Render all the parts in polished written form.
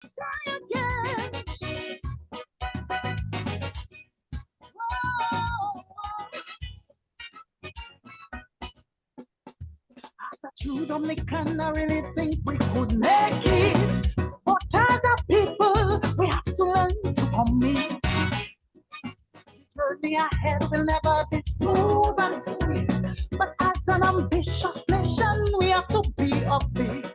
Try again. Whoa. As a true Dominican, I really think we could make it. But as a people, we have to learn to commit. Journey ahead will never be smooth and sweet. But as an ambitious nation, we have to be upbeat.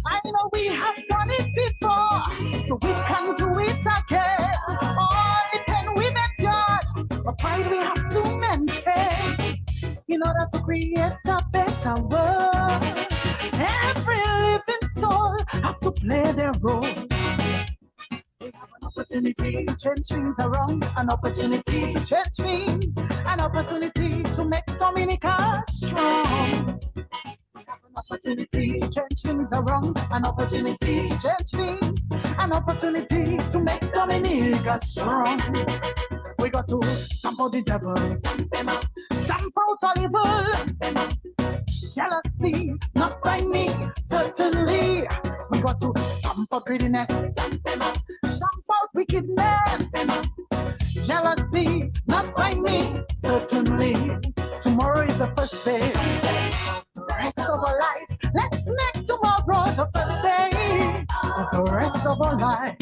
I know we have done it before, so we can do it again. All the pain we've endured, but pride we have to maintain in order to create a better world. Every living soul has to play their role. We have an opportunity to change things around, an opportunity to change things, an opportunity to make Dominica strong. We have an opportunity to change things around, an opportunity to change things, an opportunity to make Dominica strong. We got to stamp out the devil, stamp out all evil, jealousy, not by me, certainly. We got to stamp out greediness, stamp out wickedness, jealousy, not by me, certainly. Tomorrow is the first day. The rest of our lives, let's make tomorrow the first day of the rest of our life.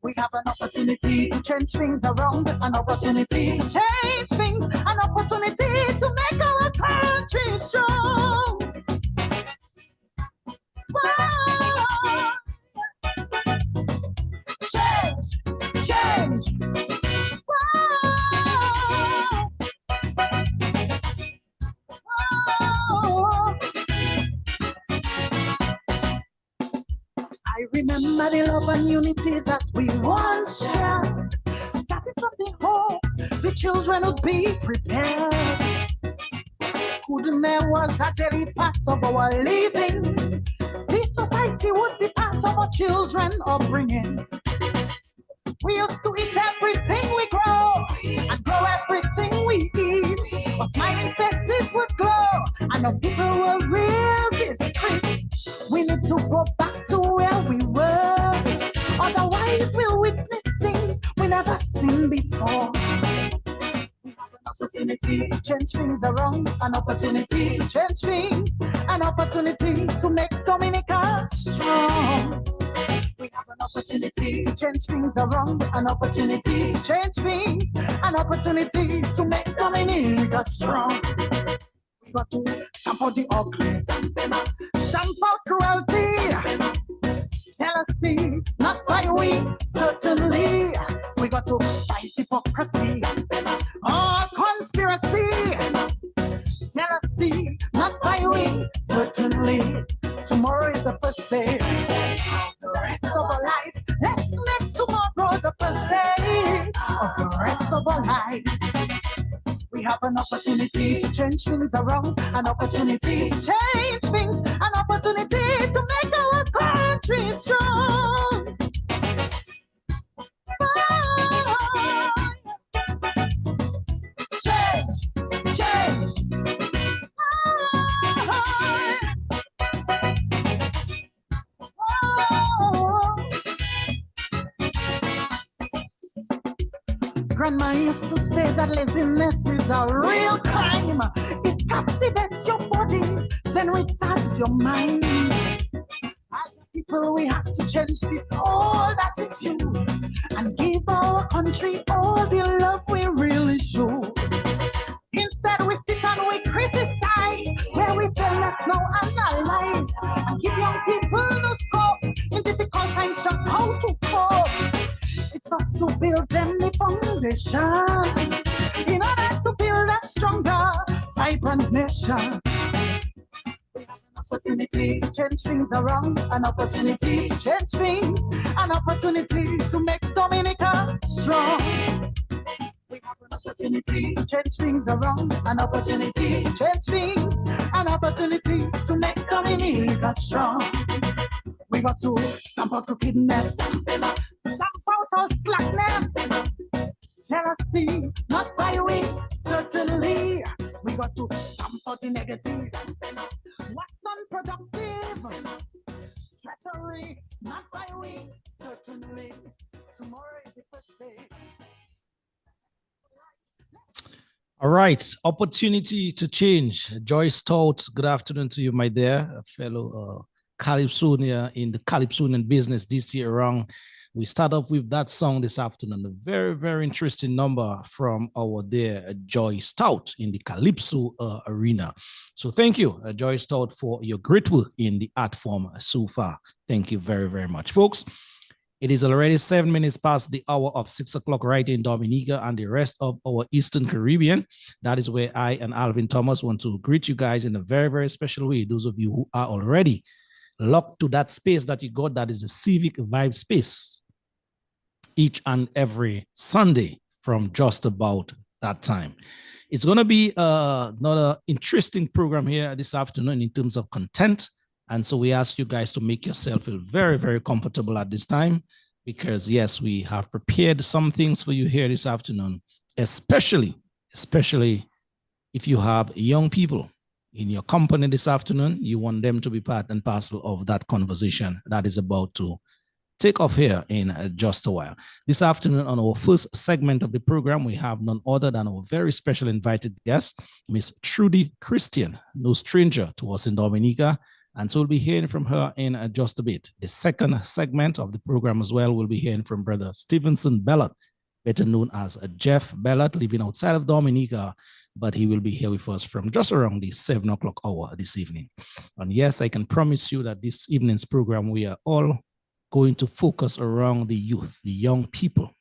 We have an opportunity to change things around, an opportunity to change things, an opportunity to make our country strong. Whoa. Change. Whoa. Whoa. I remember the love and unity that we once shared. Starting from the home, the children would be prepared. Goodness was a daily part of our living. This society would be part of our children upbringing. We used to eat everything we grow and grow everything we eat. But smiling faces would glow and the people were real discreet. We need to go back to where we were. Otherwise we'll witness things we never seen before. We have an opportunity to change things around, an opportunity to change things, an opportunity to make Dominica strong. We have an opportunity to change things around, an opportunity to change things, an opportunity to make Dominica strong. We got to stamp out the ugly, stamp out cruelty, jealousy, not by we, certainly. We got to fight hypocrisy, all conspiracy, jealousy, not by we, certainly. Tomorrow is the first day. The rest of our lives, let's make tomorrow the first day of the rest of our lives. We have an opportunity to change things around, an opportunity to change things, an opportunity to make our country strong. Oh, change. Grandma used to say that laziness is a real crime. It captivates your body, then retards your mind. As people, we have to change this old attitude and give our country all the love we really should. Instead, we sit and we criticize, where we say let's now analyze and give young people no scope in difficult times just how to cope. It's us to build them the foundation in order to build a stronger, vibrant nation. We have an opportunity to change things around, an opportunity to change things, an opportunity to make Dominica strong. We have an opportunity to change things around, an opportunity to change things, an opportunity to make Dominica strong. We got to stamp out crookedness, stamp out all slackness, jealousy, not by we, certainly. We got to stamp out the negative, what's unproductive, treachery, not Certainly, tomorrow is the first day. All right, opportunity to change. Joyce Stout, good afternoon to you, my dear, fellow Calypsonian in the Calypsonian business this year around. We start off with that song this afternoon, a very, very interesting number from our dear Joyce Stout in the Calypso arena. So thank you, Joyce Stout, for your great work in the art form so far. Thank you very, very much, folks. It is already 7 minutes past the hour of 6 o'clock right in Dominica and the rest of our Eastern Caribbean. That is where I and Alvin Thomas want to greet you guys in a very, very special way. Those of you who are already locked to that space that you got, that is a Civic Vibe space, each and every Sunday from just about that time. It's going to be another interesting program here this afternoon in terms of content. And so we ask you guys to make yourself feel very, very comfortable at this time, because yes, we have prepared some things for you here this afternoon, especially if you have young people in your company this afternoon. You want them to be part and parcel of that conversation that is about to take off here in just a while. This afternoon on our first segment of the program, we have none other than our very special invited guest, Miss Trudy Christian, no stranger to us in Dominica. And so we'll be hearing from her in just a bit. The second segment of the program as well, we'll be hearing from Brother Stevenson Bellot, better known as Jeff Bellot, living outside of Dominica, but he will be here with us from just around the 7 o'clock hour this evening. And yes, I can promise you that this evening's program, we are all going to focus around the youth, the young people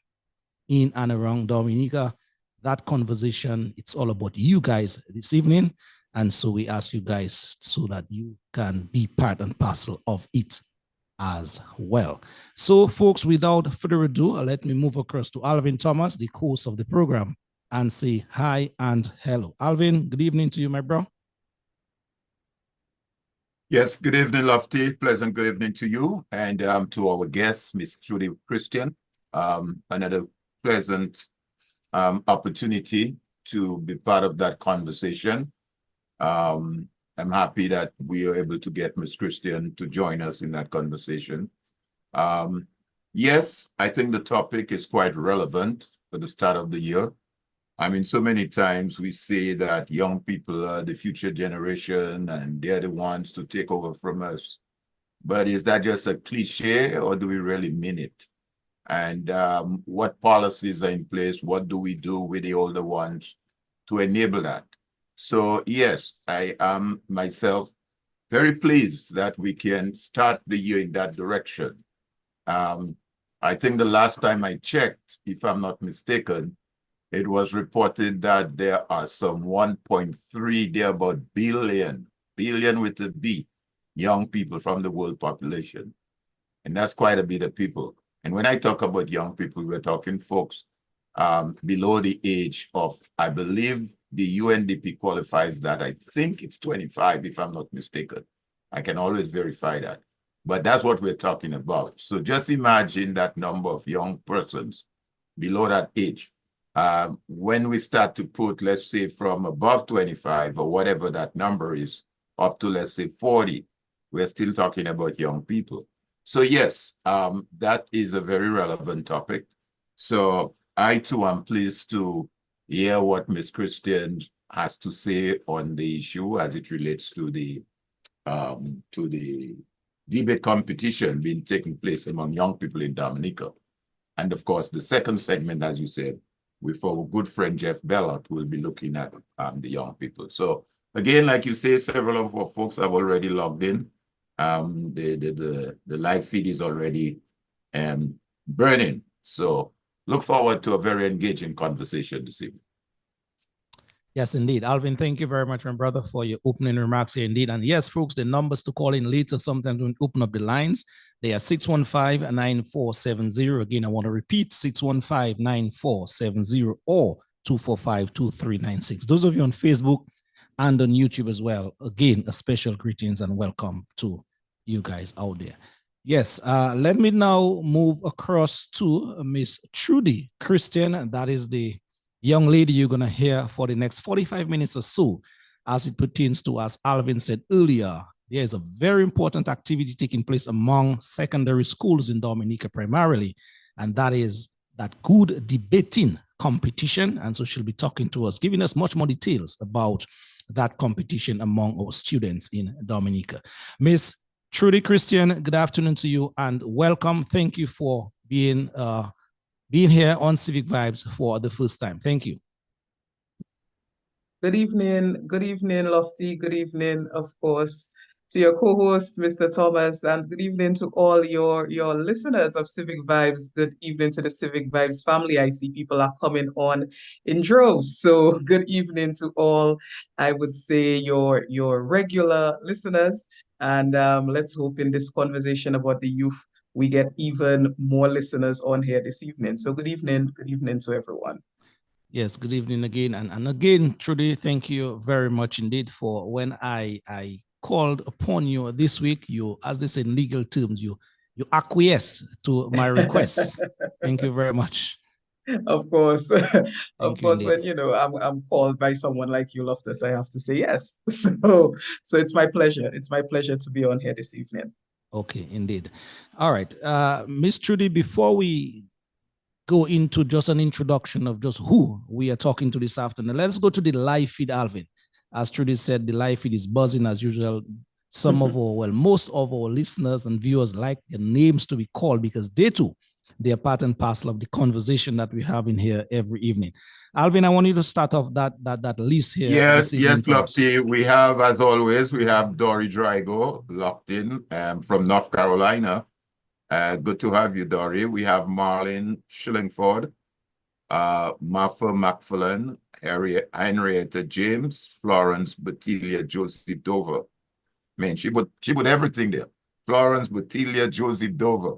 in and around Dominica. That conversation, it's all about you guys this evening. And so we ask you guys so that you can be part and parcel of it as well. So folks, without further ado, let me move across to Alvin Thomas, the host of the program, and say hi and hello. Alvin, good evening to you, my bro. Yes, good evening, Lofty. Pleasant good evening to you and to our guest, Miss Trudy Christian. Another pleasant opportunity to be part of that conversation. I'm happy that we are able to get Miss Christian to join us in that conversation. Yes, I think the topic is quite relevant for the start of the year. I mean, so many times we say that young people are the future generation and they're the ones to take over from us. But is that just a cliche, or do we really mean it? And what policies are in place? What do we do with the older ones to enable that? So yes, I am myself very pleased that we can start the year in that direction. I think the last time I checked, if I'm not mistaken, it was reported that there are some 1.3 thereabout billion with a B, young people from the world population. And that's quite a bit of people. And when I talk about young people, we're talking folks below the age of, I believe the UNDP qualifies that. I think it's 25, if I'm not mistaken. I can always verify that. But that's what we're talking about. So just imagine that number of young persons below that age. When we start to put, let's say, from above 25 or whatever that number is, up to, let's say, 40, we're still talking about young people. So yes, that is a very relevant topic. So I too am pleased to hear what Ms. Christian has to say on the issue as it relates to the debate competition being taking place among young people in Dominica. And of course, the second segment, as you said, with our good friend Jeff Bellot, will be looking at the young people. So again, like you say, several of our folks have already logged in. The live feed is already burning. So look forward to a very engaging conversation this evening. Yes, indeed. Alvin, thank you very much, my brother, for your opening remarks here indeed. And yes, folks, the numbers to call in later, sometimes when we open up the lines, they are 615-9470. Again, I want to repeat, 615-9470 or 245-2396. Those of you on Facebook and on YouTube as well, again, a special greetings and welcome to you guys out there. Yes, let me now move across to Miss Trudy Christian. That is the young lady you're going to hear for the next 45 minutes or so, as it pertains to, as Alvin said earlier, there is a very important activity taking place among secondary schools in Dominica primarily, and that is that good debating competition. And so she'll be talking to us, giving us much more details about that competition among our students in Dominica. Miss Trudy Christian, good afternoon to you and welcome. Thank you for being here on Civic Vibes for the first time. Thank you. Good evening, Lofty. Good evening, of course, to your co-host, Mr. Thomas, and good evening to all your listeners of Civic Vibes. Good evening to the Civic Vibes family. I see people are coming on in droves. So good evening to all, I would say, your regular listeners. And let's hope in this conversation about the youth, we get even more listeners on here this evening. So good evening to everyone. Yes, good evening again. And again, Trudy, thank you very much indeed for when I called upon you this week, you, as they say in legal terms, you acquiesce to my request. Thank you very much. Of course. Of course, indeed. when I'm called by someone like you, Loftus, I have to say yes. So it's my pleasure. It's my pleasure to be on here this evening. Okay, indeed. All right. Miss Trudy, before we go into just an introduction of just who we are talking to this afternoon, let's go to the live feed, Alvin. As Trudy said, the live feed is buzzing as usual. Some of our, well, most of our listeners and viewers like their names to be called because they too, they are part and parcel of the conversation that we have in here every evening. Alvin, I want you to start off that list here. Yes, Lofty. We have, as always, we have Dory Drygo locked in from North Carolina. Good to have you, Dory. We have Marlene Shillingford, Martha McFarlane, Henrietta James, Florence Batilia, Joseph Dover. Man, she put everything there. Florence Batilia, Joseph Dover.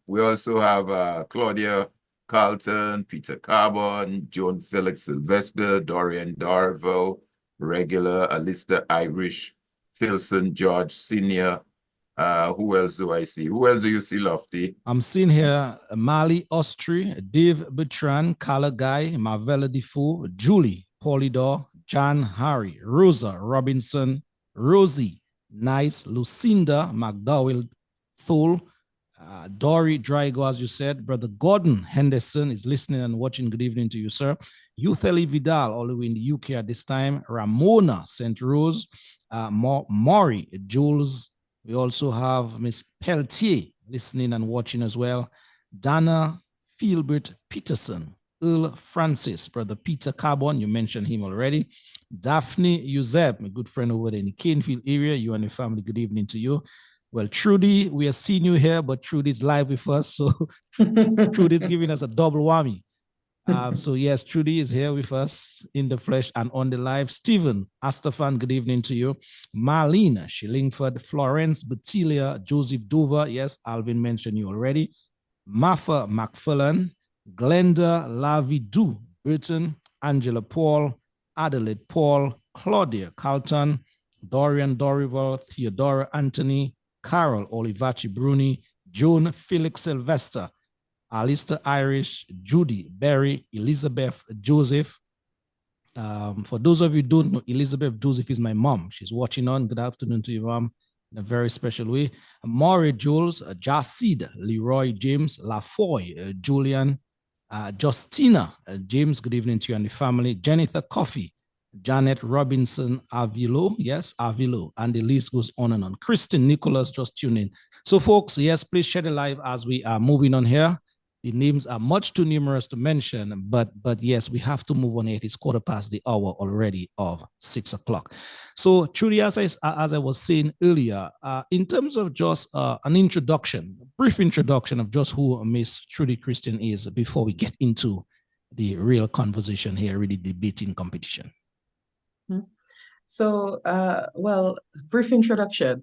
We also have Claudia Carlton, Peter Carbon, Joan Felix Sylvester, Dorian Darville, regular, Alistair Irish, Filson George Senior. Who else do I see? Who else do you see, Lofty? I'm seeing here Mali Ostri, Dave Bertrand, Carla Guy, Marvella Defoe, Julie Polidor, John Harry, Rosa Robinson, Rosie Nice, Lucinda McDowell Thule, Dory Drygo, as you said. Brother Gordon Henderson is listening and watching. Good evening to you, sir. Youtheli Vidal, all the way in the UK at this time. Ramona St. Rose, Maury Jules. We also have Miss Peltier listening and watching as well. Dana Philbert Peterson, Earl Francis, Brother Peter Carbon, you mentioned him already. Daphne Euseb, my good friend over there in the Canefield area. You and your family, good evening to you. Well, Trudy, we are seeing you here, but Trudy's live with us. So Trudy's giving us a double whammy. So yes, Trudy is here with us in the flesh and on the live. Stephen Astafan, good evening to you. Marlene Shillingford, Florence Batilia, Joseph Dover. Yes, Alvin mentioned you already. Martha McFarlane, Glenda Lavidu Burton, Angela Paul, Adelaide Paul, Claudia Carlton, Dorian Dorival, Theodora Anthony, Carol Olivachi Bruni, Joan Felix Sylvester, Alistair Irish, Judy Berry, Elizabeth Joseph. For those of you who don't know, Elizabeth Joseph is my mom. She's watching on. Good afternoon to you, mom, in a very special way. Maury Jules, Jasid, Leroy James, Lafoy, Julian, Justina James, good evening to you and the family. Jennifer Coffey, Janet Robinson Avilo, yes, Avilo, and the list goes on and on. Kristen Nicholas just tuned in. So folks, yes, please share the live as we are moving on here. The names are much too numerous to mention, but yes, we have to move on. It is 1/4 the hour already of 6 o'clock. So Trudy, as I was saying earlier, in terms of just an introduction, brief introduction of just who Miss Trudy Christian is before we get into the real conversation here, really debating competition. So, well, brief introduction.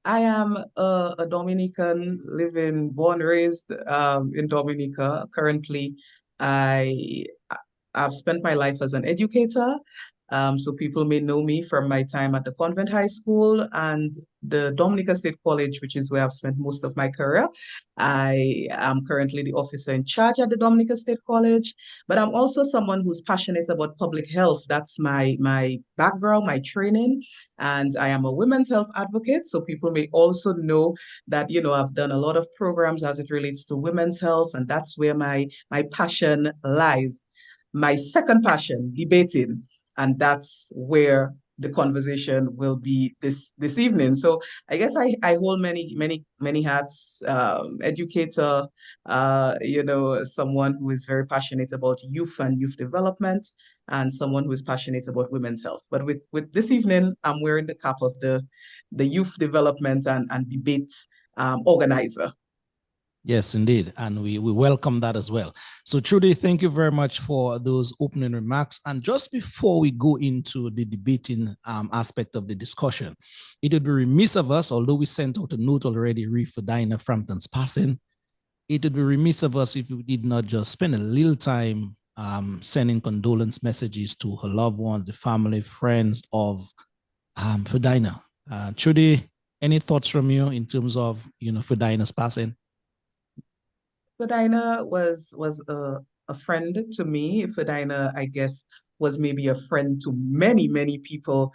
I am a Dominican, born, raised in Dominica. Currently, I've spent my life as an educator. So people may know me from my time at the Convent High School and the Dominica State College, which is where I've spent most of my career. I am currently the officer in charge at the Dominica State College, but I'm also someone who's passionate about public health. That's my background, my training, and I am a women's health advocate. So people may also know that, I've done a lot of programs as it relates to women's health, and that's where my passion lies. My second passion, debating, and that's where the conversation will be this evening. So I guess I hold many hats, educator, someone who is very passionate about youth and youth development, and someone who is passionate about women's health. But with this evening, I'm wearing the cap of the youth development and debate organizer. Yes, indeed. And we welcome that as well. So Trudy, thank you very much for those opening remarks. And just before we go into the debating aspect of the discussion, it would be remiss of us, although we sent out a note already for Dinah Frampton's passing, it would be remiss of us if we did not just spend a little time sending condolence messages to her loved ones, the family, friends of for Dinah. Trudy, any thoughts from you in terms of, for Dinah's passing? Fedina was a friend to me. Fedina, I guess, was maybe a friend to many people.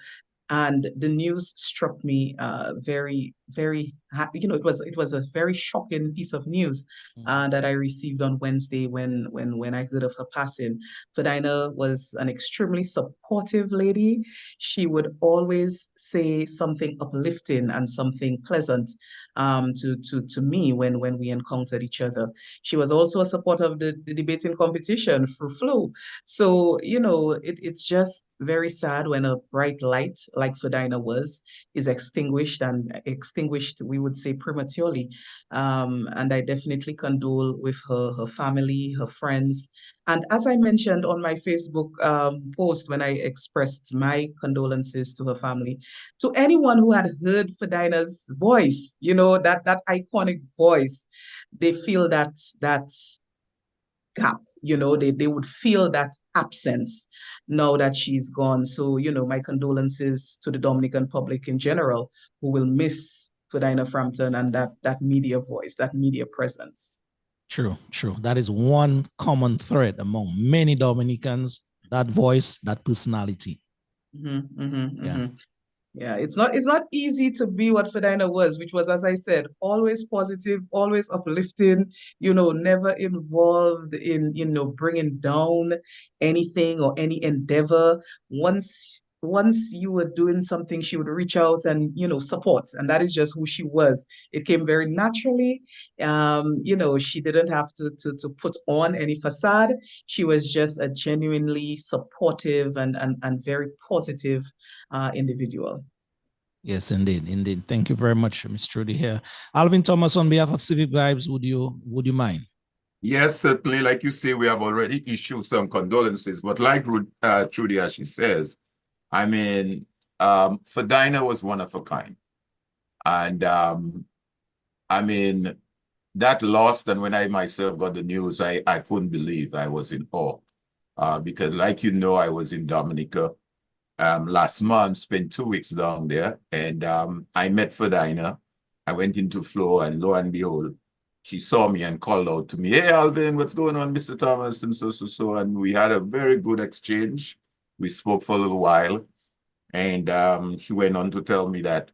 And the news struck me very, very, it was a very shocking piece of news that I received on Wednesday when I heard of her passing. Fedina was an extremely supportive lady. She would always say something uplifting and something pleasant to me when we encountered each other. She was also a supporter of the debating competition for Flow. So, it's just very sad when a bright light like Fedina is extinguished, and extinguished, we would say, prematurely. And I definitely condole with her family, her friends. And as I mentioned on my Facebook post when I expressed my condolences to her family, to anyone who had heard Fedina's voice, that iconic voice, they feel that gap, they would feel that absence now that she's gone. So, my condolences to the Dominican public in general, who will miss Fedina Frampton and that media voice, that media presence. True. That is one common thread among many Dominicans, that voice, that personality. Yeah, it's not easy to be what Fedina was, which was, as I said, always positive, always uplifting, never involved in, bringing down anything or any endeavor. Once you were doing something, she would reach out and, support. And that is just who she was. It came very naturally. She didn't have to put on any facade. She was just a genuinely supportive and very positive individual. Yes, indeed. Thank you very much, Ms. Trudy here. Alvin Thomas, on behalf of Civic Vibes, would you mind? Yes, certainly. Like you say, we have already issued some condolences, but like Trudy, as she says, I mean, Fedina was one of a kind. And I mean, that lost, and when I myself got the news, I couldn't believe. I was in awe. Because like I was in Dominica last month, spent 2 weeks down there, and I met Fedina. I went into Flow, and lo and behold, she saw me and called out to me, "Hey, Alvin, what's going on, Mr. Thomas?" And so. And we had a very good exchange. We spoke for a little while. And she went on to tell me that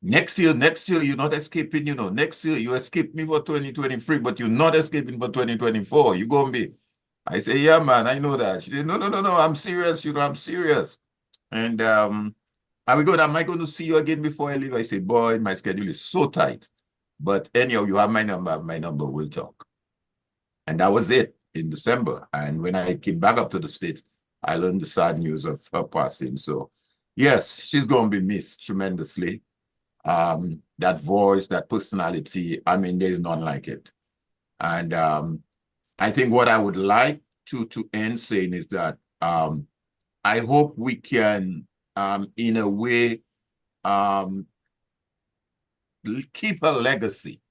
next year, you're not escaping, next year you escape me for 2023, but you're not escaping for 2024. You're going to be. I say, yeah, man, I know that. She said, no, I'm serious, I'm serious. And are we good? Am I going to see you again before I leave? I say, boy, my schedule is so tight. But anyhow, you have my number, we'll talk. And that was it in December. And when I came back up to the States, I learned the sad news of her passing. So yes, she's going to be missed tremendously. That voice, that personality, I mean, there's none like it. And I think what I would like to end saying is that I hope we can, in a way, keep a legacy.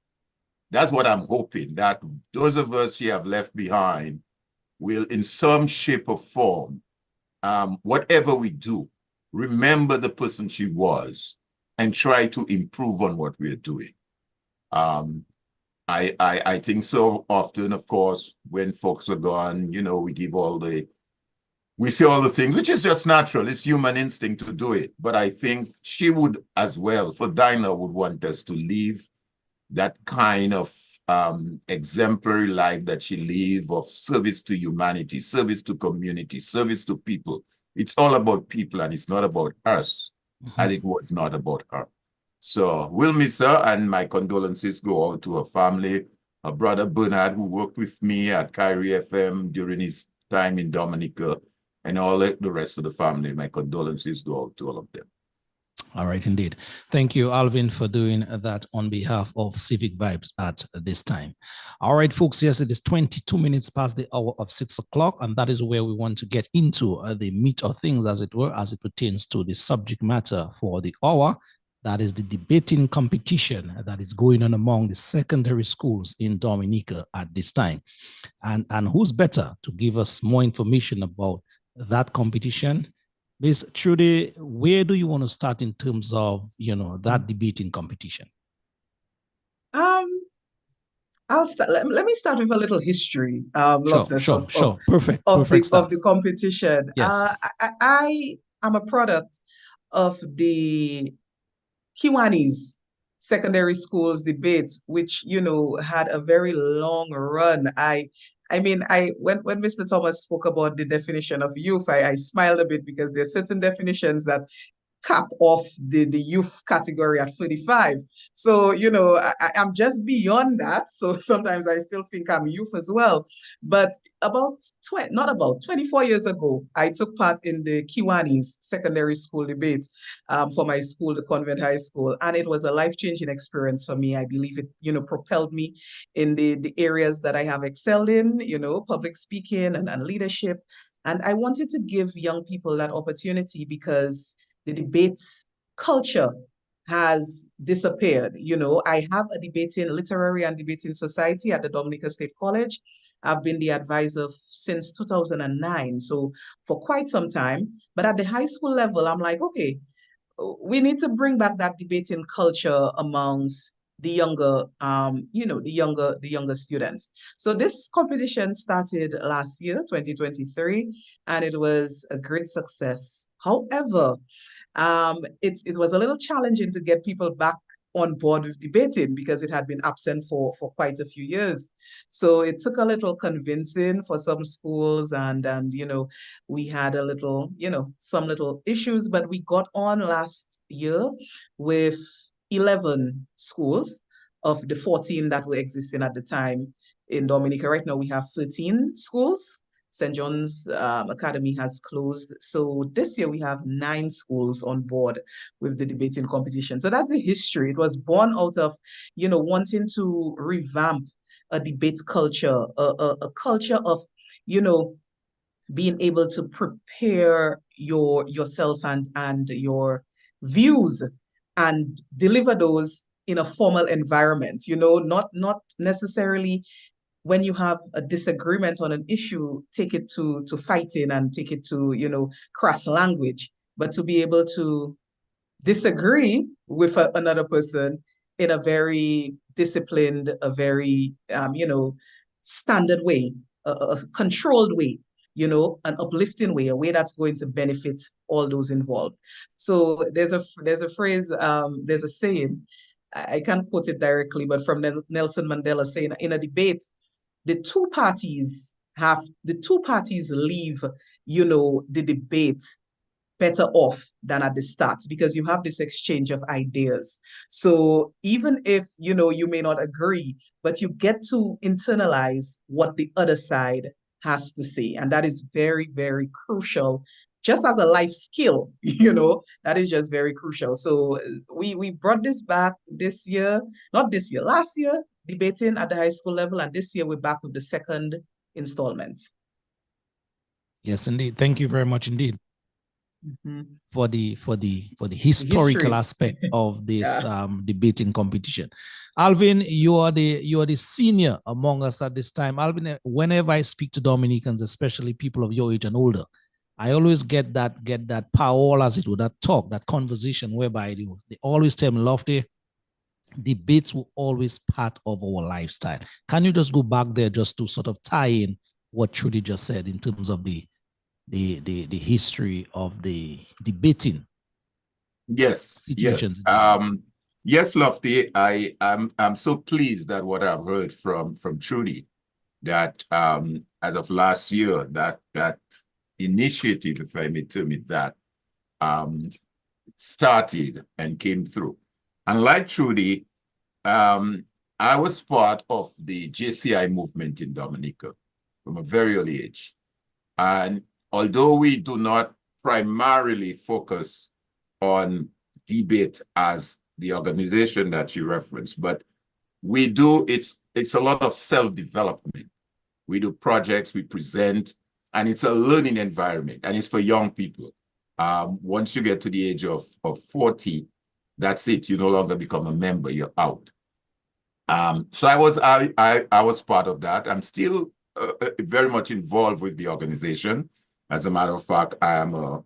That's what I'm hoping, that those of us she have left behind will, in some shape or form, whatever we do, remember the person she was and try to improve on what we're doing. I think so often, of course, when folks are gone, you know, we see all the things, which is just natural. It's human instinct to do it. But I think she would as well, for Dinah, would want us to leave that kind of exemplary life that she lived of service to humanity, service to community, service to people. It's all about people and it's not about us, as it was not about her. So we'll miss her, and my condolences go out to her family, her brother Bernard, who worked with me at Kyrie FM during his time in Dominica, and all the rest of the family. My condolences go out to all of them. All right, indeed. Thank you, Alvin, for doing that on behalf of Civic Vibes at this time. All right, folks, yes, it is 22 minutes past the hour of 6 o'clock, and that is where we want to get into the meat of things, as it were, as it pertains to the subject matter for the hour. That is the debating competition that is going on among the secondary schools in Dominica at this time. And who's better to give us more information about that competition? Ms. Trudy, where do you want to start in terms of, you know, that debating competition? I'll start. Let me start with a little history. Sure. Perfect. Of Perfect the competition. Yes. I am a product of the Kiwanis secondary schools debate, which, you know, had a very long run. When Mr. Thomas spoke about the definition of youth, I smiled a bit because there are certain definitions that cap off the youth category at 35. So, you know, I'm just beyond that. So sometimes I still think I'm youth as well. But about 24 years ago, I took part in the Kiwanis secondary school debate for my school, the Convent High School. And it was a life-changing experience for me. I believe it, you know, propelled me in the areas that I have excelled in, you know, public speaking and leadership. And I wanted to give young people that opportunity because the debates culture has disappeared. You know, I have a literary and debating society at the Dominica State College. I've been the advisor since 2009, so for quite some time. But at the high school level, I'm like, okay, we need to bring back that debating culture amongst the younger, the younger students. So this competition started last year, 2023, and it was a great success. However, it was a little challenging to get people back on board with debating because it had been absent for quite a few years. So it took a little convincing for some schools, and you know, we had a little, you know, some little issues, but we got on last year with 11 schools of the 14 that were existing at the time in Dominica. Right now we have 13 schools. St. John's Academy has closed. So this year we have 9 schools on board with the debating competition. So that's the history. It was born out of, you know, wanting to revamp a debate culture, a culture of, you know, being able to prepare yourself and your views and deliver those in a formal environment, you know, not necessarily when you have a disagreement on an issue, take it to fighting and take it to, you know, crass language, but to be able to disagree with another person in a very disciplined, a very, you know, standard way, a controlled way, you know, an uplifting way, a way that's going to benefit all those involved. So there's a phrase, there's a saying, I can't quote it directly, but from Nelson Mandela saying, in a debate, the two parties leave, you know, the debate better off than at the start because you have this exchange of ideas. So even if, you know, you may not agree, but you get to internalize what the other side has to say. And that is very, very crucial, just as a life skill, you know, that is just very crucial. So we brought this back this year, not this year, last year, debating at the high school level, and this year we're back with the second installment. Yes, indeed. Thank you very much indeed for the historical aspect of this debating competition. Alvin, you are the senior among us at this time. Alvin, whenever I speak to Dominicans, especially people of your age and older, I always get that power, as it would, that talk, that conversation whereby they always tell me, Lofty, debates will always part of our lifestyle. Can you just go back there just to sort of tie in what Trudy just said in terms of the history of the debating Yes, situations? yes, Lofty. I'm so pleased that what I've heard from Trudy, that as of last year, that initiative, if I may term it that, started and came through. And like Trudy, I was part of the JCI movement in Dominica from a very early age. And although we do not primarily focus on debate as the organization that you referenced, but we do, it's a lot of self-development. We do projects, we present, and it's a learning environment, and it's for young people. Once you get to the age of 40, that's it. You no longer become a member, you're out. So I was part of that. I'm still very much involved with the organization. As a matter of fact, I am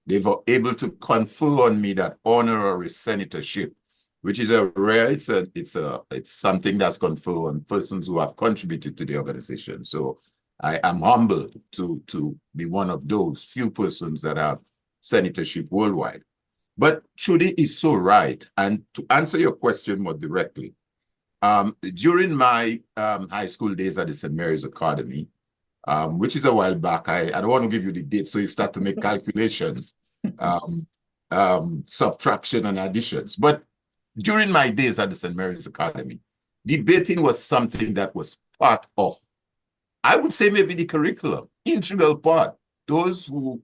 they were able to confer on me that honorary senatorship, which is a rare. It's something that's conferred on persons who have contributed to the organization. So I am humbled to be one of those few persons that have senatorship worldwide. But Trudy is so right. And to answer your question more directly, during my high school days at the St. Mary's Academy, which is a while back, I don't want to give you the date, so you start to make calculations, subtraction and additions. But during my days at the St. Mary's Academy, debating was something that was part of, I would say maybe the curriculum, integral part. Those who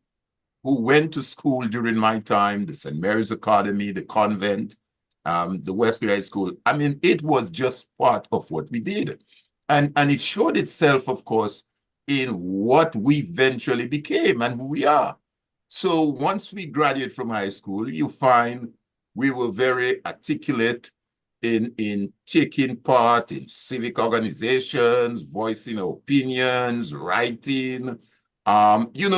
went to school during my time, the St. Mary's Academy, the convent, the Wesley High School, I mean, it was just part of what we did. And it showed itself, of course, in what we eventually became and who we are. So once we graduate from high school, you find we were very articulate in taking part in civic organizations, voicing opinions, writing,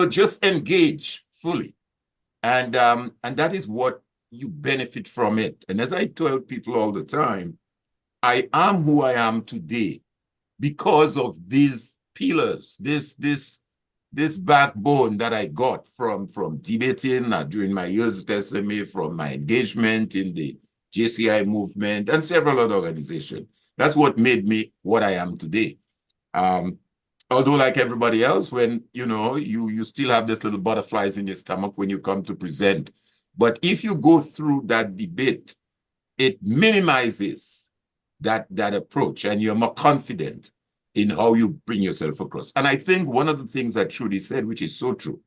just engage fully. And that is what you benefit from it. And as I tell people all the time, I am who I am today because of these pillars, this backbone that I got from debating during my years at SMA, from my engagement in the JCI movement and several other organizations. That's what made me what I am today. Although, like everybody else, when you still have this little butterflies in your stomach when you come to present. But if you go through that debate, it minimizes that approach, and you're more confident in how you bring yourself across. And I think one of the things that Trudy said, which is so true,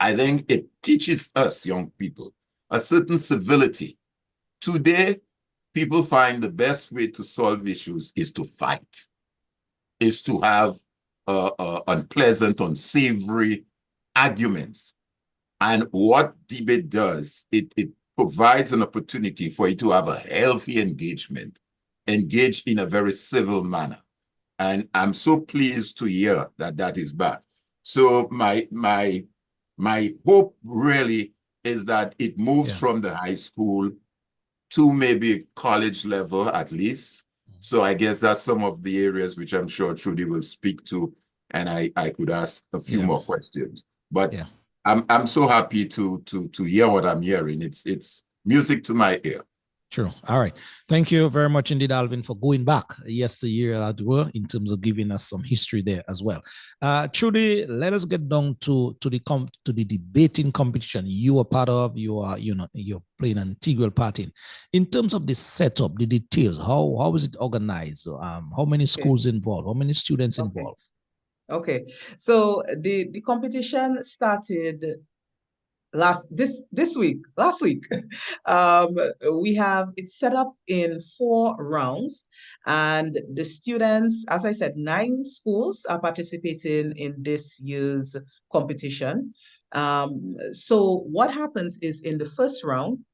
I think it teaches us young people a certain civility. Today, people find the best way to solve issues is to fight, is to have unpleasant, unsavory arguments. And what debate does, it provides an opportunity for you to have a healthy engagement, engage in a very civil manner. And I'm so pleased to hear that is back. So my hope really is that it moves from the high school to maybe college level at least. So I guess that's some of the areas which I'm sure Trudy will speak to, and I could ask a few more questions. But I'm so happy to hear what I'm hearing. It's music to my ear. True. All right. Thank you very much indeed, Alvin, for going back yesteryear in terms of giving us some history there as well. Trudy, let us get down to the debating competition you are part of. You're playing an integral part in terms of the setup, the details. How is it organized? How many schools involved? How many students involved? Okay. So the competition started last week. We have it set up in 4 rounds, and the students, as I said, 9 schools are participating in this year's competition. So what happens is, in the first round,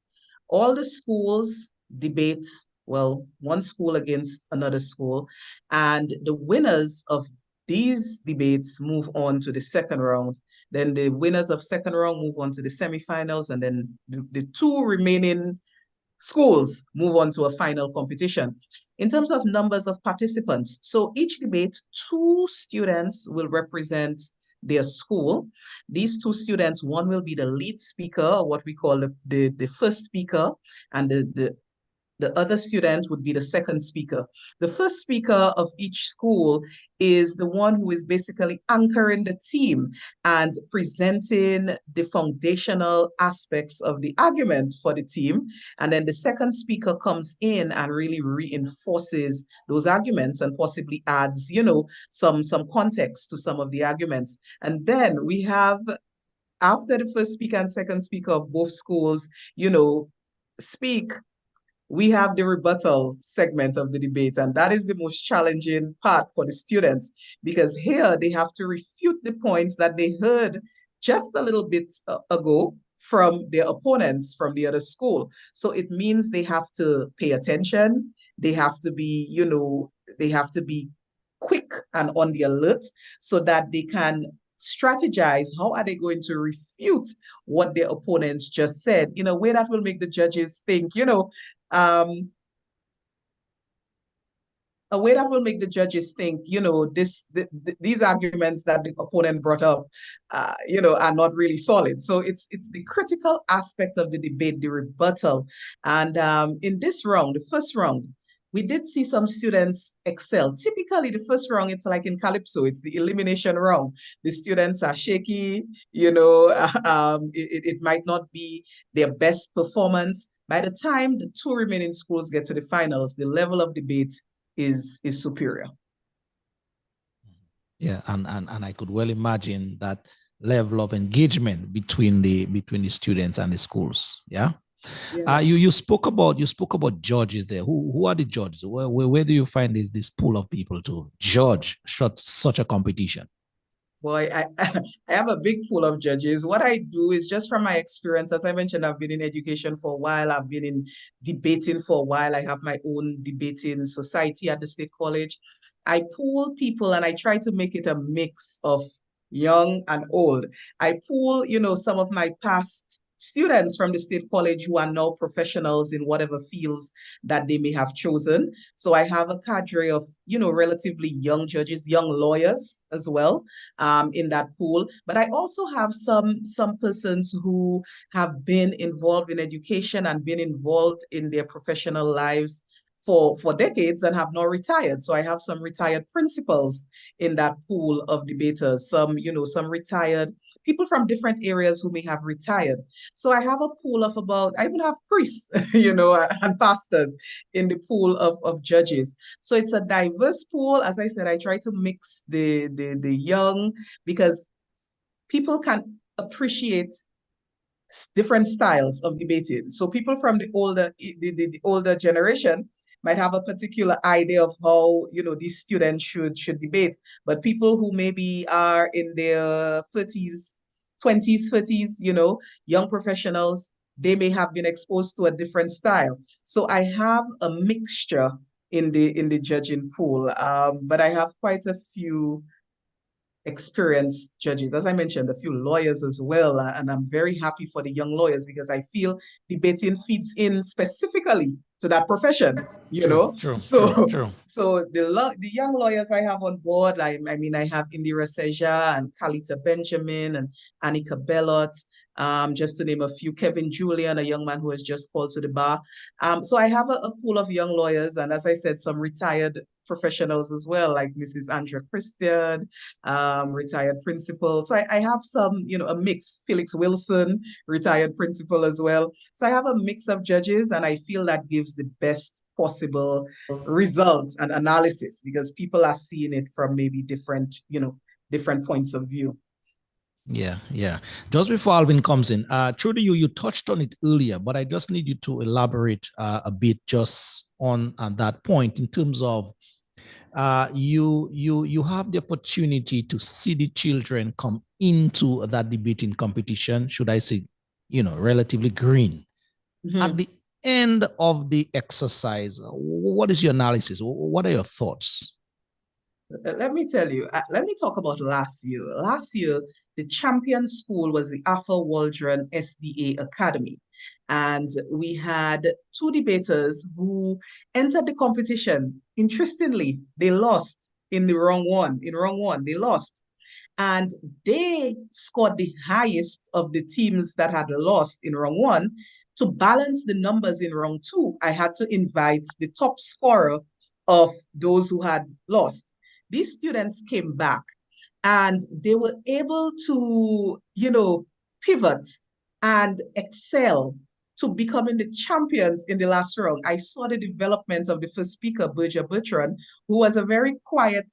all the schools debate, well, one school against another school, and the winners of these debates move on to the second round. Then the winners of second round move on to the semifinals, and then the two remaining schools move on to a final competition. In terms of numbers of participants, so each debate, 2 students will represent their school. These 2 students, one will be the lead speaker, what we call the first speaker, and the other student would be the second speaker. The first speaker of each school is the one who is basically anchoring the team and presenting the foundational aspects of the argument for the team. And then the second speaker comes in and really reinforces those arguments and possibly adds, some context to some of the arguments. And then we have, after the first speaker and second speaker of both schools, speak, we have the rebuttal segment of the debate, and that is the most challenging part for the students, because here they have to refute the points that they heard just a little bit ago from their opponents from the other school. So it means they have to pay attention, they have to be, they have to be quick and on the alert so that they can strategize how are they going to refute what their opponents just said in a way that will make the judges think, a way that will make the judges think, these arguments that the opponent brought up, are not really solid. So it's the critical aspect of the debate, the rebuttal. And in this round, the first round, we did see some students excel. Typically, the first round, it's like in Calypso, it's the elimination round. The students are shaky, it might not be their best performance. By the time the 2 remaining schools get to the finals, the level of debate is superior. Yeah, and I could well imagine that level of engagement between the students and the schools. Yeah. Yeah. You spoke about judges there. Who are the judges? Where do you find this pool of people to judge such a competition? Boy, I have a big pool of judges. What I do is, just from my experience, as I mentioned, I've been in education for a while. I've been in debating for a while. I have my own debating society at the State College. I pool people and I try to make it a mix of young and old. I pool, some of my past students from the State College who are now professionals in whatever fields that they may have chosen. So I have a cadre of, relatively young judges, young lawyers as well, in that pool. But I also have some persons who have been involved in education and been involved in their professional lives for decades and have now retired. So I have some retired principals in that pool of debaters, some retired people from different areas who may have retired. So I have a pool of I even have priests, and pastors in the pool of judges. So it's a diverse pool. As I said, I try to mix the young, because people can appreciate different styles of debating. So people from the older generation might have a particular idea of how, these students should debate, but people who maybe are in their 30s, 20s, 30s, young professionals, they may have been exposed to a different style. So I have a mixture in the judging pool, but I have quite a few experienced judges. As I mentioned, a few lawyers as well. And I'm very happy for the young lawyers, because I feel debating feeds in specifically to that profession, True. So the young lawyers I have on board, I have Indira Seja and Kalita Benjamin and Annika Bellot, just to name a few, Kevin Julian, a young man who has just called to the bar. So I have a pool of young lawyers, and as I said, some retired professionals as well, like Mrs. Andrea Christian, retired principal. So I have some, a mix. Felix Wilson, retired principal as well. So I have a mix of judges, and I feel that gives the best possible results and analysis, because people are seeing it from maybe different points of view. Yeah. Just before Alvin comes in, Trudy, you touched on it earlier, but I just need you to elaborate a bit just on that point, in terms of you have the opportunity to see the children come into that debating competition, should I say, relatively green. Mm-hmm. At the end of the exercise, what is your analysis? What are your thoughts? Let me tell you, let me talk about last year. Last year, the champion school was the Alpha Waldron SDA Academy. And we had two debaters who entered the competition. Interestingly, they lost in the wrong one. In wrong one, they lost. And they scored the highest of the teams that had lost in round one. To balance the numbers in round two, I had to invite the top scorer of those who had lost. These students came back and they were able to, pivot and excel to becoming the champions in the last round. I saw the development of the first speaker, Berger Bertrand, who was a very quiet,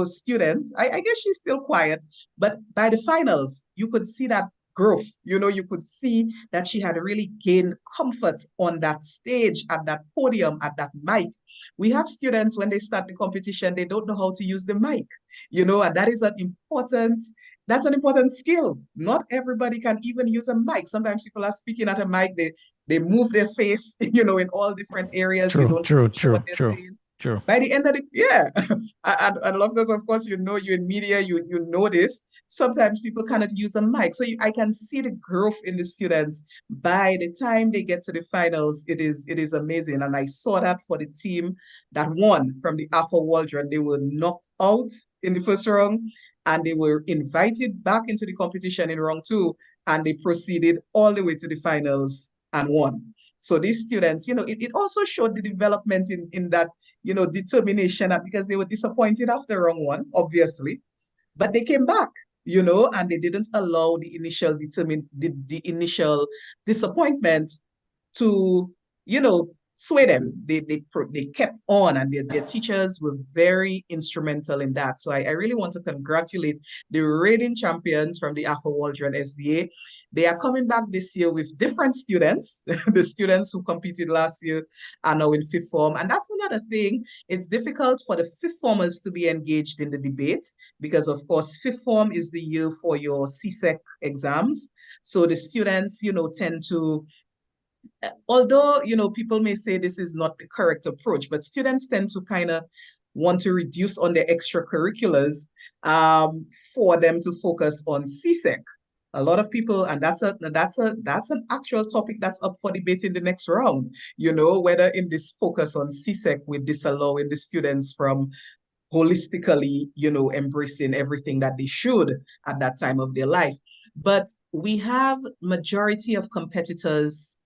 student. I guess she's still quiet, but by the finals, you could see that growth. You could see that she had really gained comfort on that stage, at that podium, at that mic. We have students, when they start the competition, they don't know how to use the mic, and that is that's an important skill. Not everybody can even use a mic. Sometimes people are speaking at a mic, they move their face, in all different areas. True, you don't true, know true, what they're true, saying. true. By the end of the, yeah. And Loftus, of course, you in media, you know this. Sometimes people cannot use a mic. So I can see the growth in the students. By the time they get to the finals, it is amazing. And I saw that for the team that won from the Alpha Waldron. They were knocked out in the first round, and they were invited back into the competition in round two, and they proceeded all the way to the finals and won. So these students, it also showed the development in that, determination, because they were disappointed after round one, obviously, but they came back, and they didn't allow the initial disappointment to, sway them. They kept on, and their teachers were very instrumental in that. So I really want to congratulate the reigning champions from the Alpha Waldron SDA. They are coming back this year with different students. The students who competed last year are now in fifth form. And that's another thing. It's difficult for the fifth formers to be engaged in the debate because, of course, fifth form is the year for your CSEC exams. So the students, tend to, although, people may say this is not the correct approach, but students tend to kind of want to reduce on their extracurriculars for them to focus on CSEC. A lot of people, and that's an actual topic that's up for debate in the next round, whether in this focus on CSEC, we're disallowing the students from holistically, embracing everything that they should at that time of their life. But we have majority of competitors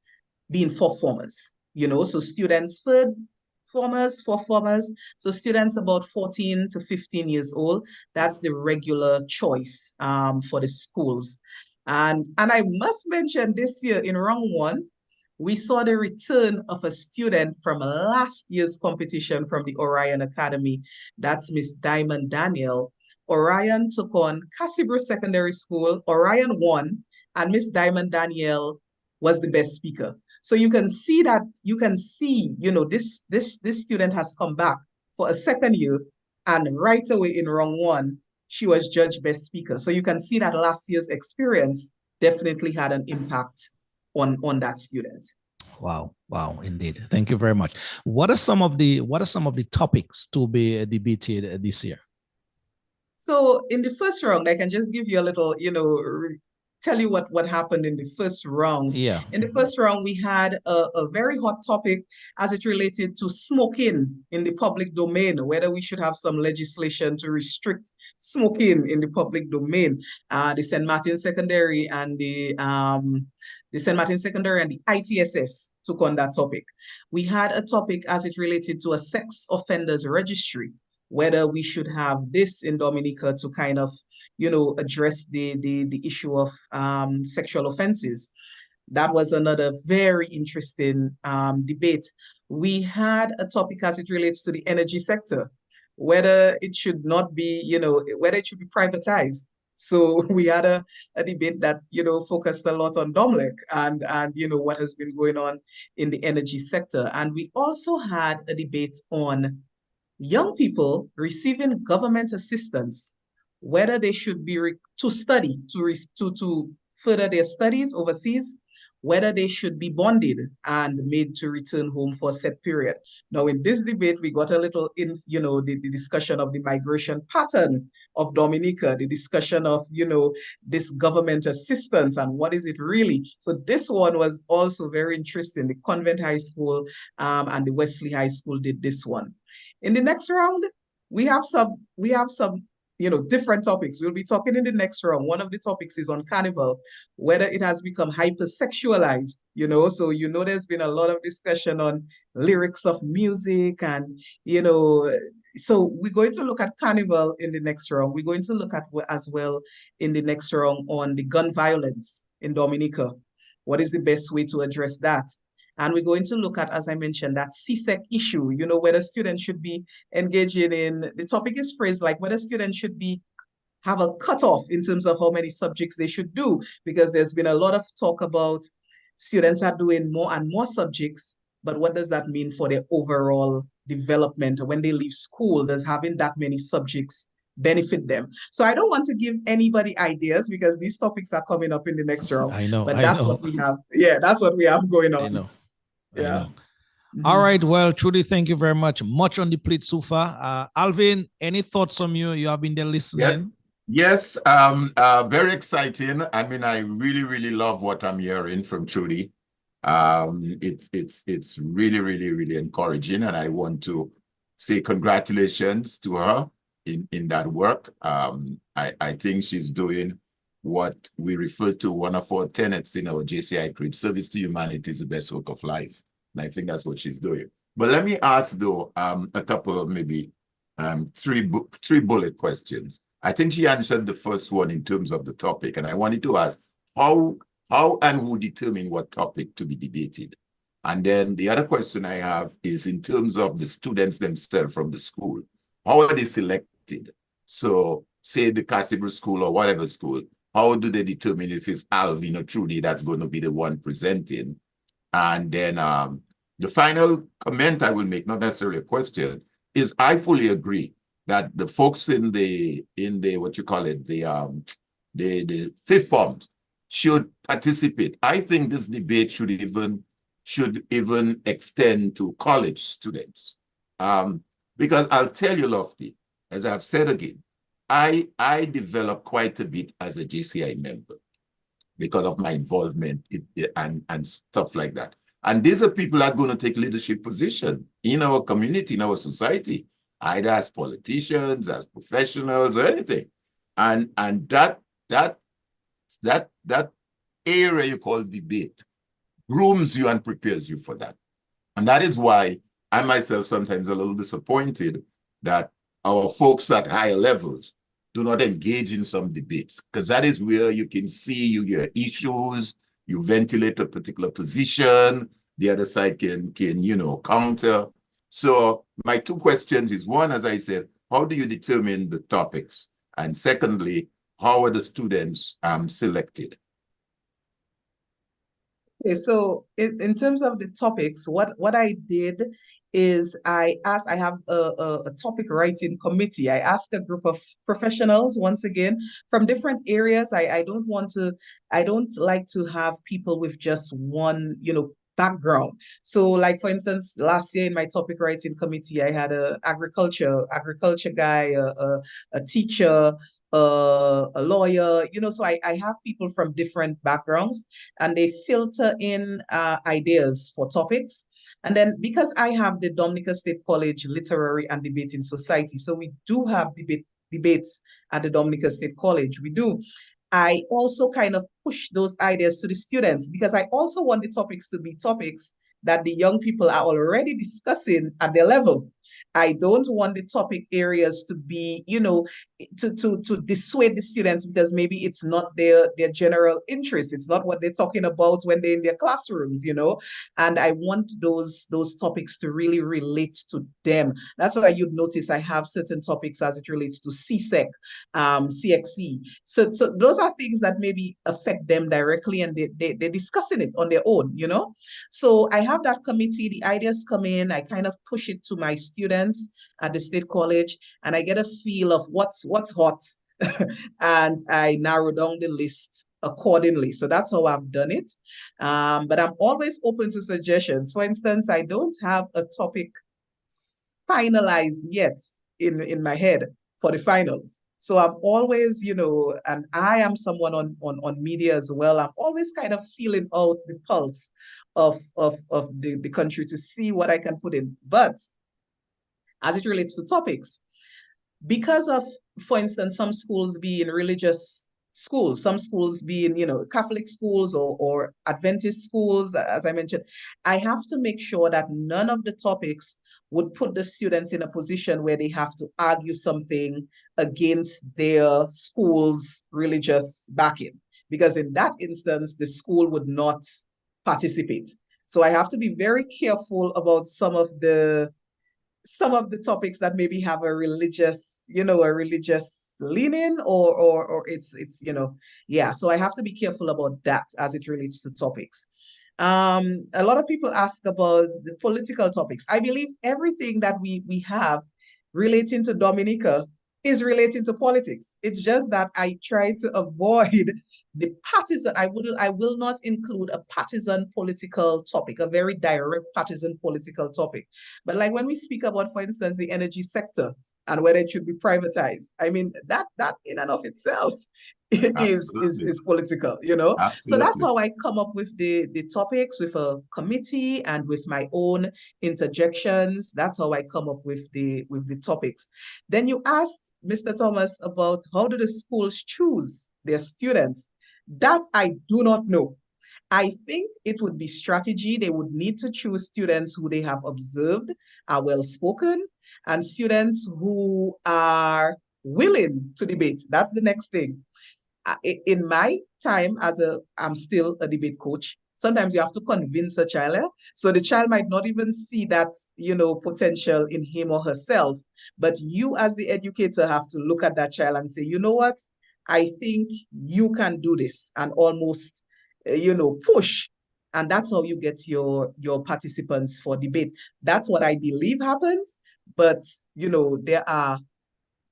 being fourth formers, so students, fourth formers. So students about 14 to 15 years old, that's the regular choice for the schools. And I must mention this year in round one, we saw the return of a student from last year's competition from the Orion Academy. That's Miss Diamond Daniel. Orion took on Cassibro Secondary School. Orion won, and Miss Diamond Daniel was the best speaker. So you can see, this student has come back for a second year, and right away in round one, she was judged best speaker. So you can see that last year's experience definitely had an impact on that student. Wow, indeed. Thank you very much. What are some of the topics to be debated this year? So in the first round, I can just give you a little, tell you what happened in the first round. Yeah. In the first round, we had a very hot topic as it related to smoking in the public domain, whether we should have some legislation to restrict smoking in the public domain. The St. Martin Secondary and the St. Martin Secondary and the ITSS took on that topic. We had a topic as it related to a sex offenders registry, whether we should have this in Dominica to kind of, address the issue of sexual offenses. That was another very interesting debate. We had a topic as it relates to the energy sector, whether it should not be, whether it should be privatized. So we had a debate that, focused a lot on Domlec and what has been going on in the energy sector. And we also had a debate on young people receiving government assistance, whether they should be to study, to further their studies overseas, whether they should be bonded and made to return home for a set period. Now, in this debate, we got a little in, the discussion of the migration pattern of Dominica, the discussion of, this government assistance and what is it really. So this one was also very interesting. The Convent High School and the Wesley High School did this one. In the next round, we have some different topics. We'll be talking in the next round. One of the topics is on carnival, whether it has become hypersexualized, so there's been a lot of discussion on lyrics of music and, so we're going to look at carnival in the next round. We're going to look at as well in the next round on the gun violence in Dominica. What is the best way to address that? And we're going to look at, as I mentioned, that CSEC issue, whether students should be engaging in, the topic is phrased like whether students should have a cutoff in terms of how many subjects they should do, because there's been a lot of talk about students are doing more and more subjects, but what does that mean for their overall development? When they leave school, does having that many subjects benefit them? So I don't want to give anybody ideas because these topics are coming up in the next round. I know, but that's what we have. Yeah, that's what we have going on. I know. Yeah. All right. Well, Trudy, thank you very much. Much on the plate so far. Alvin, any thoughts from you? You have been there listening. Yes. Very exciting. I mean, I really, really love what I'm hearing from Trudy. It's really, really, really encouraging, and I want to say congratulations to her in that work. I think she's doing what we refer to, one of our tenets in our JCI creed: service to humanity is the best work of life. And I think that's what she's doing. But let me ask, though, a couple of maybe three bullet questions. I think she answered the first one in terms of the topic, and I wanted to ask how and who determine what topic to be debated. And then the other question I have is in terms of the students themselves from the school. How are they selected? So say the Cassibrou School or whatever school, how do they determine if it's Alvin or Trudy that's going to be the one presenting? And then the final comment I will make, not necessarily a question, is I fully agree that the folks in the what you call it, the fifth forms should participate. I think this debate should even extend to college students. Because I'll tell you, Lofty, as I've said again, I developed quite a bit as a JCI member because of my involvement and stuff like that. And these are people that are going to take leadership position in our community, in our society, either as politicians, as professionals, or anything. And that area you call debate grooms you and prepares you for that. And that is why I myself sometimes a little disappointed that our folks at higher levels do not engage in some debates, because that is where you can see your issues, you ventilate a particular position, the other side can counter. So my two questions is, one, as I said, how do you determine the topics? And secondly, how are the students selected? Okay, so in terms of the topics, what I did is I have a topic writing committee. I asked a group of professionals, once again, from different areas. I don't like to have people with just one, background. So like, for instance, last year in my topic writing committee, I had a agriculture guy, a teacher, a lawyer, so I have people from different backgrounds, and they filter in ideas for topics. And then because I have the Dominica State College Literary and Debating Society, so we do have debates at the Dominica State College. We do. I also kind of push those ideas to the students, because I also want the topics to be topics that the young people are already discussing at their level. I don't want the topic areas to be, to dissuade the students, because maybe it's not their general interest. It's not what they're talking about when they're in their classrooms, and I want those topics to really relate to them. That's why you'd notice I have certain topics as it relates to CSEC, CXE. So those are things that maybe affect them directly, and they're discussing it on their own, So I have that committee, the ideas come in, I kind of push it to my students at the State College, and I get a feel of what's hot. And I narrow down the list accordingly. So that's how I've done it. But I'm always open to suggestions. For instance, I don't have a topic finalized yet in my head for the finals. So I'm always, and I am someone on media as well. I'm always kind of feeling out the pulse of the country to see what I can put in. But as it relates to topics, because of, for instance, some schools being religious schools, some schools being, Catholic schools or Adventist schools, as I mentioned, I have to make sure that none of the topics would put the students in a position where they have to argue something against their school's religious backing. Because in that instance, the school would not participate. So I have to be very careful about some of the topics that maybe have a religious, a religious leaning or it's, yeah. So I have to be careful about that as it relates to topics. A lot of people ask about the political topics. I believe everything that we have relating to Dominica is relating to politics. It's just that I try to avoid the partisan. I will not include a partisan political topic, a very direct partisan political topic. But like when we speak about, for instance, the energy sector and whether it should be privatized, I mean, that in and of itself is political, So that's Absolutely. how I come up with the topics, with a committee and with my own interjections. That's how I come up with the topics. Then you asked Mr. Thomas about how do the schools choose their students. That I do not know. I think it would be strategy. They would need to choose students who they have observed are well-spoken and students who are willing to debate. That's the next thing. In my time I'm still a debate coach. Sometimes you have to convince a child. So the child might not even see that, potential in him or herself. But you as the educator have to look at that child and say, you know what? I think you can do this, and almost push. And that's how you get your participants for debate. That's what I believe happens. But there are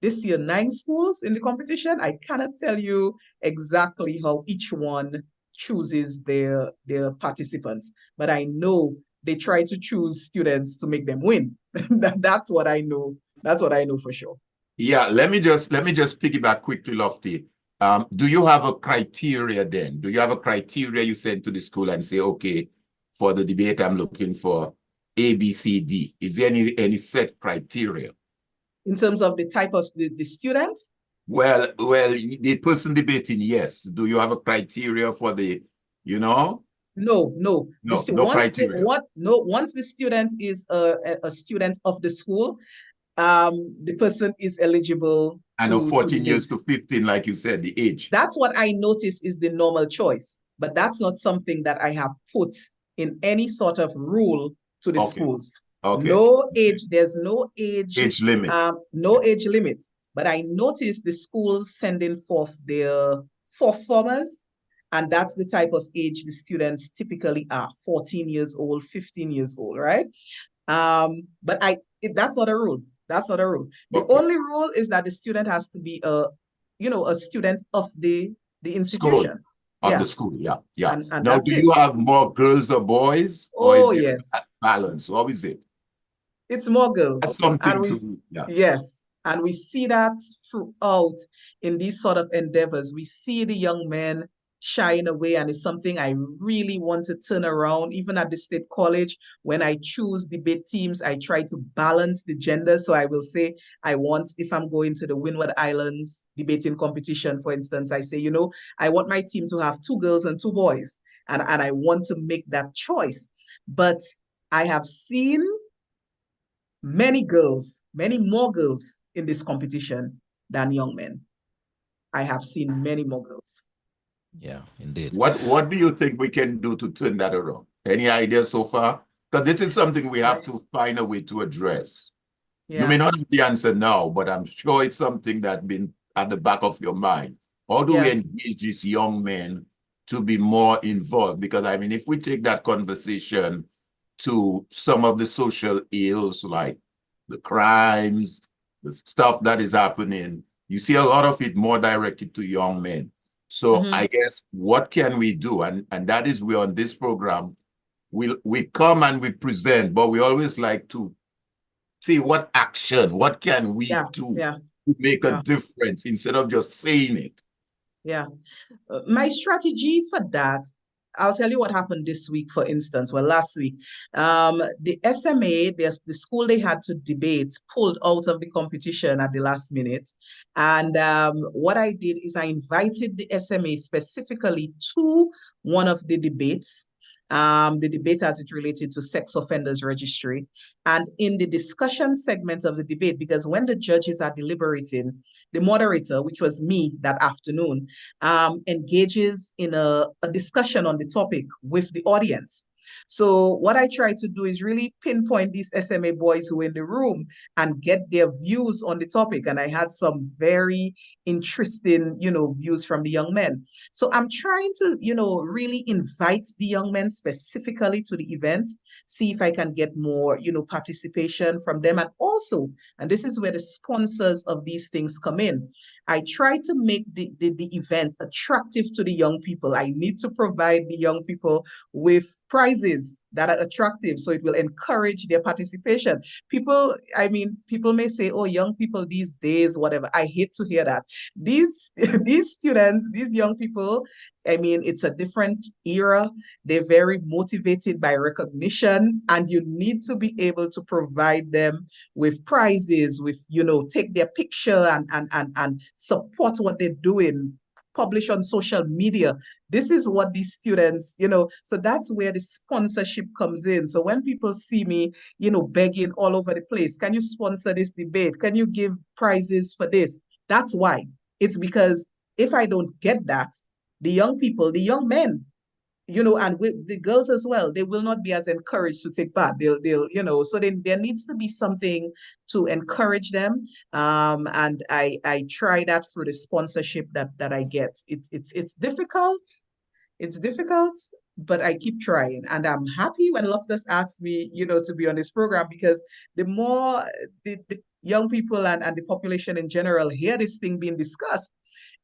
this year 9 schools in the competition. I cannot tell you exactly how each one chooses their participants, but I know they try to choose students to make them win. That's what I know. That's what I know for sure. Yeah, let me just piggyback quickly, Lofty. Do you have a criteria then? Do you have a criteria you send to the school and say, okay, for the debate, I'm looking for A, B, C, D? Is there any set criteria? In terms of the type of the student? Well, the person debating, yes. Do you have a criteria for the, No. No criteria. Once the student is a student of the school, the person is eligible And to 14 years debate. to 15, like you said, the age. That's what I notice is the normal choice, but that's not something that I have put in any sort of rule to the schools. Okay. No age, there's no age limit. No age limit. But I notice the schools sending forth their performers, and that's the type of age the students typically are, 14 years old, 15 years old, right? But that's not a rule. That's not a rule. The only rule is that the student has to be a student of the institution. School. Of the school, yeah. And now, do you have more girls or boys? Oh, or is yes. Balance? How is it? It's more girls. That's something to, yeah. Yes. And we see that throughout in these sort of endeavors. We see the young men shying away, and it's something I really want to turn around. Even at the state college, when I choose debate teams, I try to balance the gender. So I will say, if I'm going to the Windward Islands debating competition, for instance, I say, I want my team to have 2 girls and 2 boys. And I want to make that choice. But I have seen many more girls in this competition than young men. I have seen many more girls. Yeah, indeed. What do you think we can do to turn that around? Any ideas so far? Because this is something we have to find a way to address. Yeah. You may not have the answer now, but I'm sure it's something that's been at the back of your mind. How do we engage these young men to be more involved? Because, I mean, if we take that conversation to some of the social ills, like the crimes, the stuff that is happening, you see a lot of it more directed to young men. So I guess what can we do? And that is where on this program, we come and we present, but we always like to see what action, what can we do to make a difference instead of just saying it. Yeah. My strategy for that, I'll tell you what happened this week, for instance. Well, last week, the SMA, the school they had to debate, pulled out of the competition at the last minute. And what I did is I invited the SMA specifically to one of the debates. The debate as it related to sex offenders registry. And in the discussion segment of the debate, because when the judges are deliberating, the moderator, which was me that afternoon, engages in a discussion on the topic with the audience. So what I try to do is really pinpoint these SMA boys who were in the room and get their views on the topic. And I had some very interesting, views from the young men. So I'm trying to, really invite the young men specifically to the event, see if I can get more, participation from them. And also, and this is where the sponsors of these things come in, I try to make the event attractive to the young people. I need to provide the young people with prizes that are attractive, so it will encourage their participation. People may say, oh, young people these days, whatever. I hate to hear that. These students, these young people, it's a different era. They're very motivated by recognition, and you need to be able to provide them with prizes, with, take their picture and support what they're doing, publish on social media. This is what these students, so that's where the sponsorship comes in. So when people see me, begging all over the place, can you sponsor this debate? Can you give prizes for this? That's why. It's because if I don't get that, the young people, the young men, and with the girls as well, they will not be as encouraged to take part. They'll, so then there needs to be something to encourage them. And I try that through the sponsorship that I get. It's difficult. It's difficult, but I keep trying. And I'm happy when Loftus asked me, to be on this program, because the more the young people and the population in general hear this thing being discussed,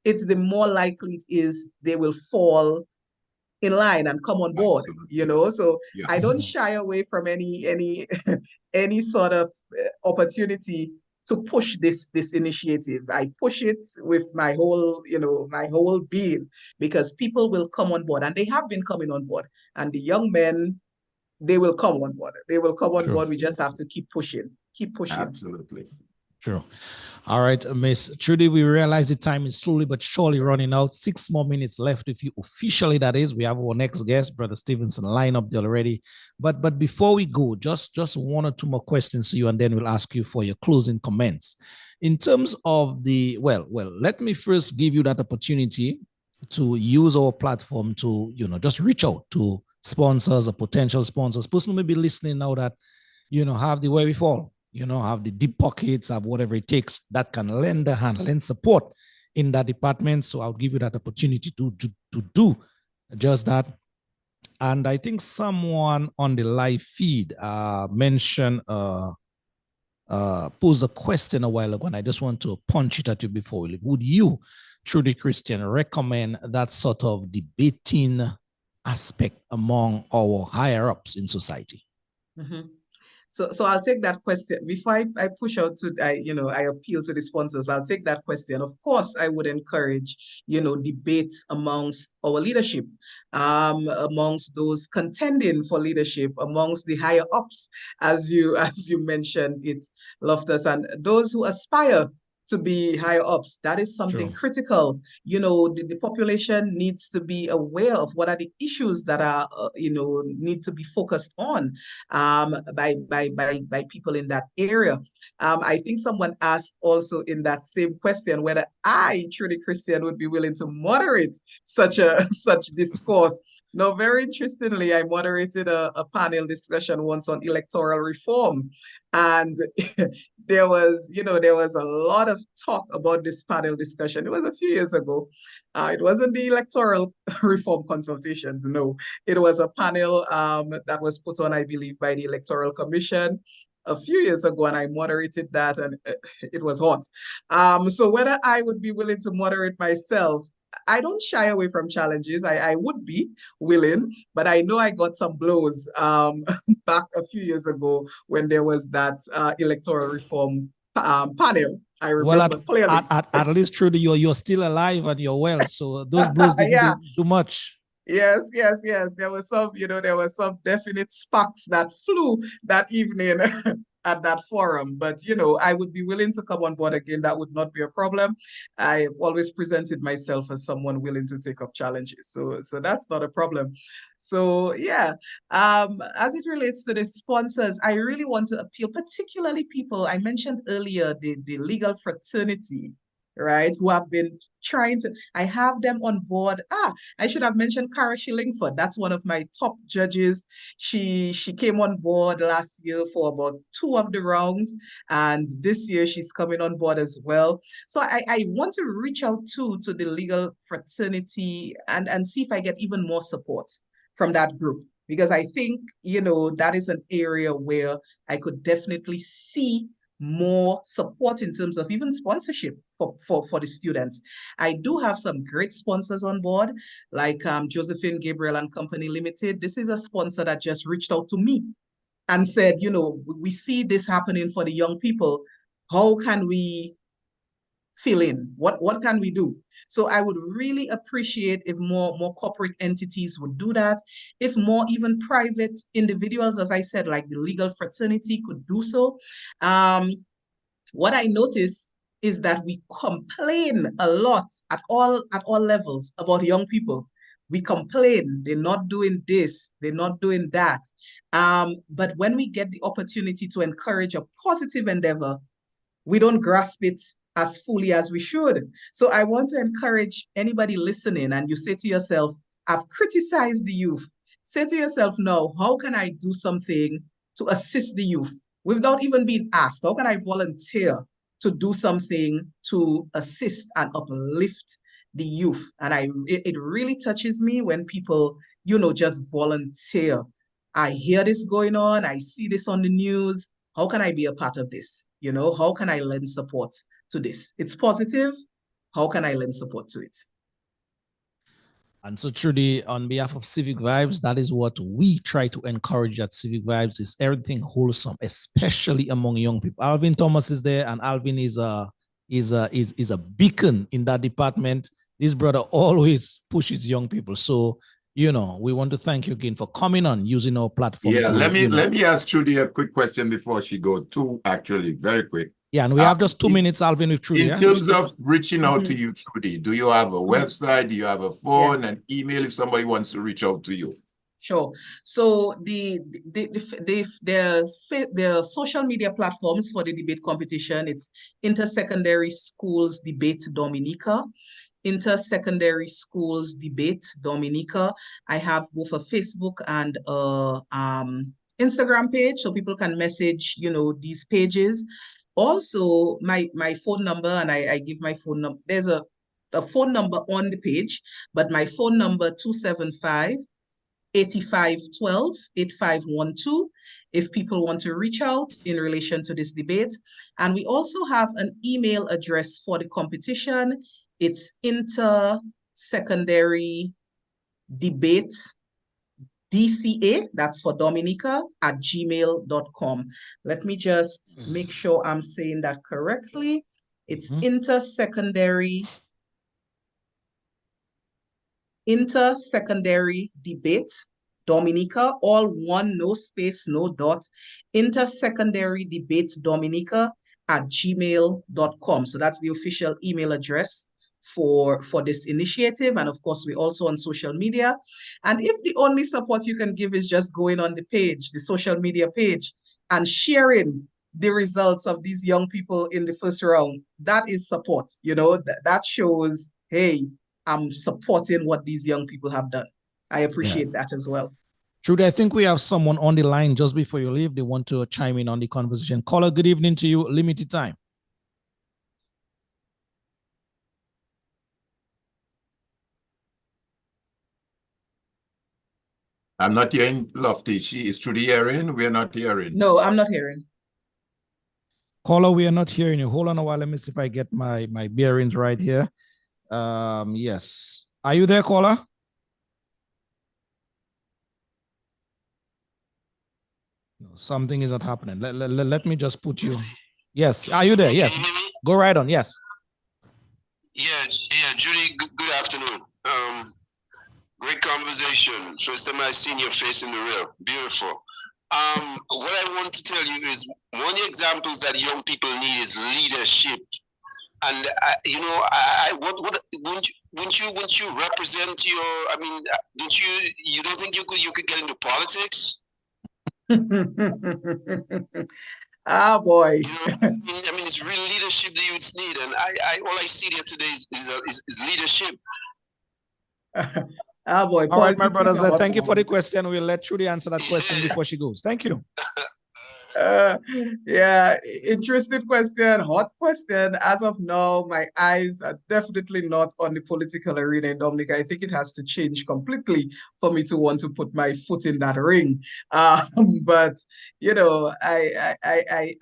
it's the more likely it is they will fall in line and come on board. So I don't shy away from any any sort of opportunity to push this initiative. I push it with my whole being, because people will come on board, and they have been coming on board, and the young men, they will come on board. They will come on board. We just have to keep pushing. Absolutely. Sure. All right, Miss Trudy, we realize the time is slowly but surely running out. 6 more minutes left with you officially, that is. We have our next guest, Brother Stevenson, lined up there already. But before we go, just 1 or 2 more questions to you, and then we'll ask you for your closing comments. In terms of the, well, let me first give you that opportunity to use our platform to, just reach out to sponsors or potential sponsors, person who may be listening now that, have the wherewithal, have the deep pockets, have whatever it takes that can lend a hand, lend support in that department. So I'll give you that opportunity to do just that. And I think someone on the live feed mentioned, posed a question a while ago, and I just want to punch it at you before we leave. Would you, Trudy Christian, recommend that sort of debating aspect among our higher ups in society? So I'll take that question. Before I push out to, I appeal to the sponsors, I'll take that question. Of course, I would encourage, debate amongst our leadership, amongst those contending for leadership, amongst the higher ups, as you mentioned it, Loftus, and those who aspire to be higher ups. That is something critical. The population needs to be aware of what are the issues that are, need to be focused on by people in that area. I think someone asked also in that same question whether I, Trudy Christian, would be willing to moderate such discourse. Now, very interestingly, I moderated a panel discussion once on electoral reform. And there was a lot of talk about this panel discussion. It was a few years ago. It wasn't the electoral reform consultations. No, it was a panel that was put on, I believe, by the Electoral Commission a few years ago, and I moderated that, and it was hot. So whether I would be willing to moderate myself, I don't shy away from challenges. I would be willing, but I know I got some blows back a few years ago when there was that electoral reform panel. I Well, remember clearly. at least Trudy, you're still alive and you're well. So those blows didn't Yeah. do much. Yes, yes, yes. There were some, there were some definite sparks that flew that evening at that forum. But, I would be willing to come on board again. That would not be a problem. I always presented myself as someone willing to take up challenges. So that's not a problem. So yeah, as it relates to the sponsors, I really want to appeal, particularly people, I mentioned earlier, the legal fraternity, right, who have been trying to, I have them on board. I should have mentioned Cara Shillingford. That's one of my top judges. She came on board last year for about 2 of the rounds, and this year she's coming on board as well. So I want to reach out to the legal fraternity and see if I get even more support from that group, because I think, that is an area where I could definitely see more support in terms of even sponsorship for the students. I do have some great sponsors on board, like Josephine Gabriel and Company Limited. This is a sponsor that just reached out to me and said, we see this happening for the young people. How can we fill in? What can we do? So I would really appreciate if more corporate entities would do that. If more even private individuals, as I said, like the legal fraternity could do so. What I notice is that we complain a lot at all levels about young people. We complain, they're not doing this, they're not doing that. But when we get the opportunity to encourage a positive endeavor, we don't grasp it as fully as we should. So I want to encourage anybody listening, and you say to yourself, I've criticized the youth. Say to yourself, no, how can I do something to assist the youth without even being asked? How can I volunteer to do something to assist and uplift the youth? And it really touches me when people, just volunteer. I hear this going on. I see this on the news. How can I be a part of this? How can I lend support to this? It's positive. How can I lend support to it? And so Trudy, on behalf of Civic Vibes, that is what we try to encourage at Civic Vibes, is everything wholesome, especially among young people. Alvin Thomas is there, and Alvin is a beacon in that department. This brother always pushes young people. So, we want to thank you again for coming on, using our platform. Yeah, let me ask Trudy a quick question before she goes. Two, actually, very quick. Yeah, and we have just 2 minutes, Alvin, with Trudy. In terms of reaching out to you, Trudy, do you have a website? Do you have a phone and email if somebody wants to reach out to you? Sure. So the social media platforms for the debate competition, it's Intersecondary Schools Debate Dominica, Intersecondary Schools Debate Dominica. I have both a Facebook and Instagram page, so people can message, these pages. Also, my phone number, and I give my phone number. There's a phone number on the page, but my phone number 275-8512-8512 if people want to reach out in relation to this debate. And we also have an email address for the competition. It's intersecondary debate DCA, that's for Dominica, at gmail.com. Let me just make sure I'm saying that correctly. It's intersecondary debate Dominica, all one, no space, no dot, intersecondary debate Dominica at gmail.com. So that's the official email address for this initiative. And of course, we're also on social media. And if the only support you can give is just going on the page, the social media page, and sharing the results of these young people in the first round, that is support. That shows, hey, I'm supporting what these young people have done. I appreciate that as well. Trudy, I think we have someone on the line just before you leave. They want to chime in on the conversation. Caller, good evening to you. Limited time. I'm not hearing Lofty. Is Trudy hearing? We're not hearing. No, I'm not hearing. Caller, we are not hearing you. Hold on a while. Let me see if I get my bearings right here. Yes. Are you there, caller? No, something is not happening. Let me just put you. Yes. Are you there? Yes. Go right on. Yes. Yeah, Judy, good afternoon. Great conversation. First time I've seen your face in the real. Beautiful. What I want to tell you is one of the examples that young people need is leadership. And wouldn't you represent your? I mean, don't you? You don't think you could get into politics? Ah, boy. You know, I mean, it's real leadership the youths need, and all I see there today is leadership. Ah, boy. All right, my brothers. Thank you for the question. We'll let Trudy answer that question before she goes. Thank you. Yeah, interesting question, hot question. As of now, my eyes are definitely not on the political arena in Dominica. I think it has to change completely for me to want to put my foot in that ring. But you know, I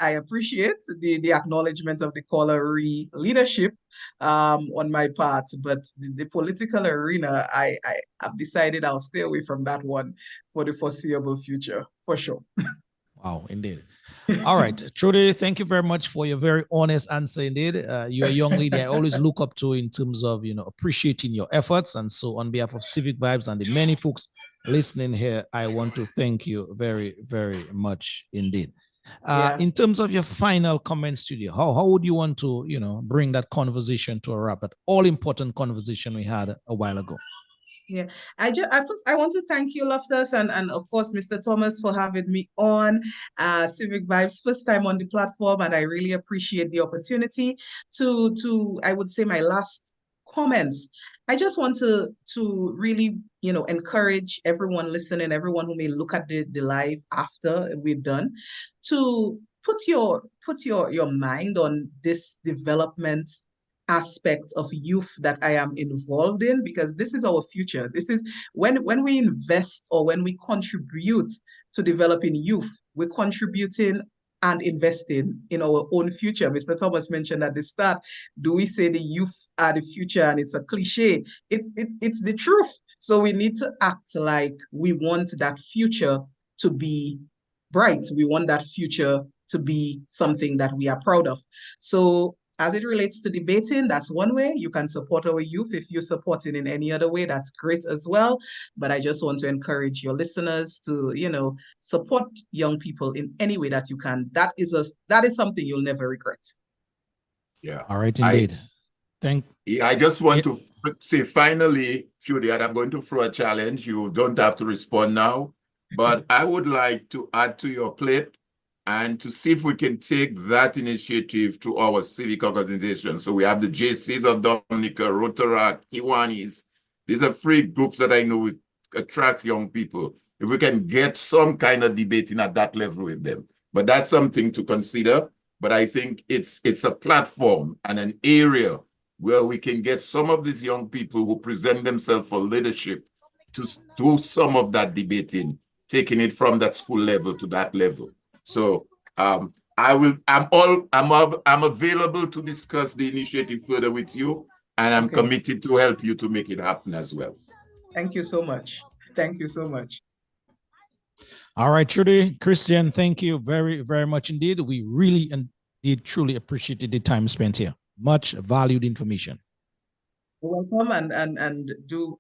appreciate the acknowledgement of the caller leadership on my part, but the political arena, I've decided I'll stay away from that one for the foreseeable future, for sure. Wow, indeed. All right, Trudy, thank you very much for your very honest answer. Indeed, you're a young lady I always look up to in terms of appreciating your efforts. And so, on behalf of Civic Vibes and the many folks listening here, I want to thank you very, very much indeed. In terms of your final comments, Trudy, how would you want to bring that conversation to a wrap? That all important conversation we had a while ago. Yeah, I want to thank you, Loftus, and of course, Mr. Thomas, for having me on Civic Vibes, first time on the platform, and I really appreciate the opportunity to I would say my last comments. I just want to really encourage everyone listening, everyone who may look at the live after we're done, to put your mind on this development aspect of youth that I am involved in, because this is our future. This is when we invest or when we contribute to developing youth, we're contributing and investing in our own future. Mr. Thomas mentioned at the start, do we say the youth are the future? And it's a cliche. It's the truth. So we need to act like we want that future to be bright. We want that future to be something that we are proud of. So as it relates to debating, that's one way. You can support our youth. If you support it in any other way, that's great as well. But I just want to encourage your listeners to, support young people in any way that you can. That is something you'll never regret. Yeah. All right, indeed. I just want to say finally, Judy, I'm going to throw a challenge. You don't have to respond now, but I would like to add to your plate and to see if we can take that initiative to our civic organization. So we have the JCs of Dominica, Rotaract, Kiwanis. These are 3 groups that I know attract young people. If we can get some kind of debating at that level with them. But that's something to consider. But I think it's a platform and an area where we can get some of these young people who present themselves for leadership to do some of that debating, taking it from that school level to that level. So I'm available to discuss the initiative further with you, and I'm committed to help you to make it happen as well. Thank you so much. Thank you so much. All right, Trudy, Christian, thank you very, very much indeed. We really indeed truly appreciated the time spent here. Much valued information. Welcome, and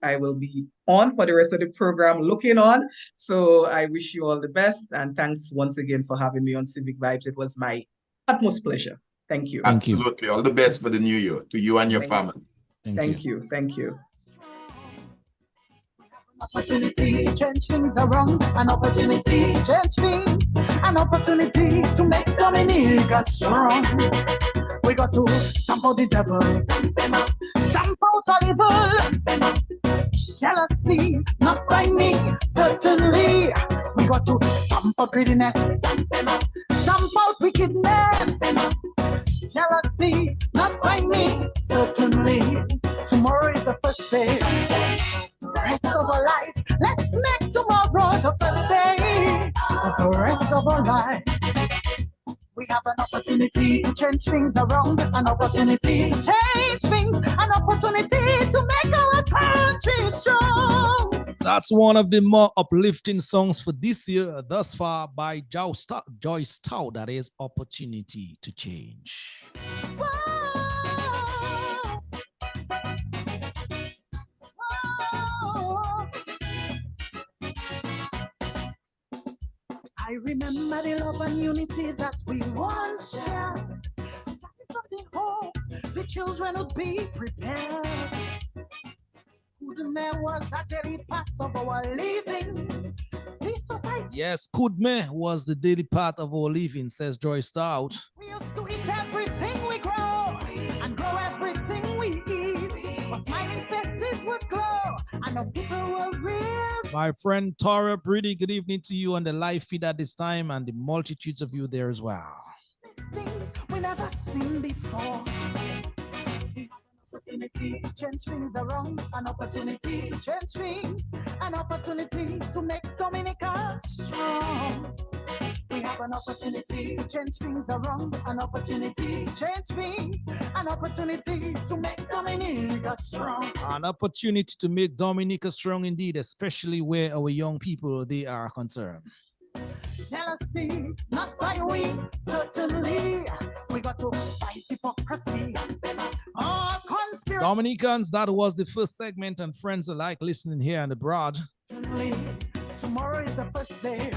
I will be on for the rest of the program, looking on. So I wish you all the best, and thanks once again for having me on Civic Vibes. It was my utmost pleasure. Thank you. Absolutely. All the best for the new year to you and your family. Thank you. Thank you. Opportunity to change things around, an opportunity to change things, an opportunity to make Dominica strong. We got to stamp out the devil, stamp out evil, jealousy, not by me, certainly. We got to stamp out greediness, stamp out wickedness, jealousy, not by me, certainly. Tomorrow is the first day. The rest of our lives, let's make tomorrow the first day of the rest of our life. We have an opportunity. opportunity to change things around, an opportunity to change things, an opportunity to make our country strong. That's one of the more uplifting songs for this year thus far by Joyce Tao. That is Opportunity to Change. Whoa. Whoa. I remember the love and unity that we once shared. Starting from the home, the children would be prepared. Kudme was a daily part of our living. This society. Yes, Kudme was the daily part of our living, says Joyce Stout. We used to eat everything we grow and grow everything we eat. But smiling faces would glow and the people were real. My friend Tora Brady, good evening to you on the live feed at this time and the multitudes of you there as well. Things we never seen before. Opportunity to change things around, an opportunity to change things, an opportunity to make Dominica strong. We have an opportunity to change things around, an opportunity to change things, an opportunity to make Dominica strong. An opportunity to make Dominica strong indeed, especially where our young people, they are concerned. Jealousy, not by we, certainly. We got to fight hypocrisy. All conspiracy. Dominicans, that was the first segment, and friends alike listening here and abroad. Tomorrow is the first day.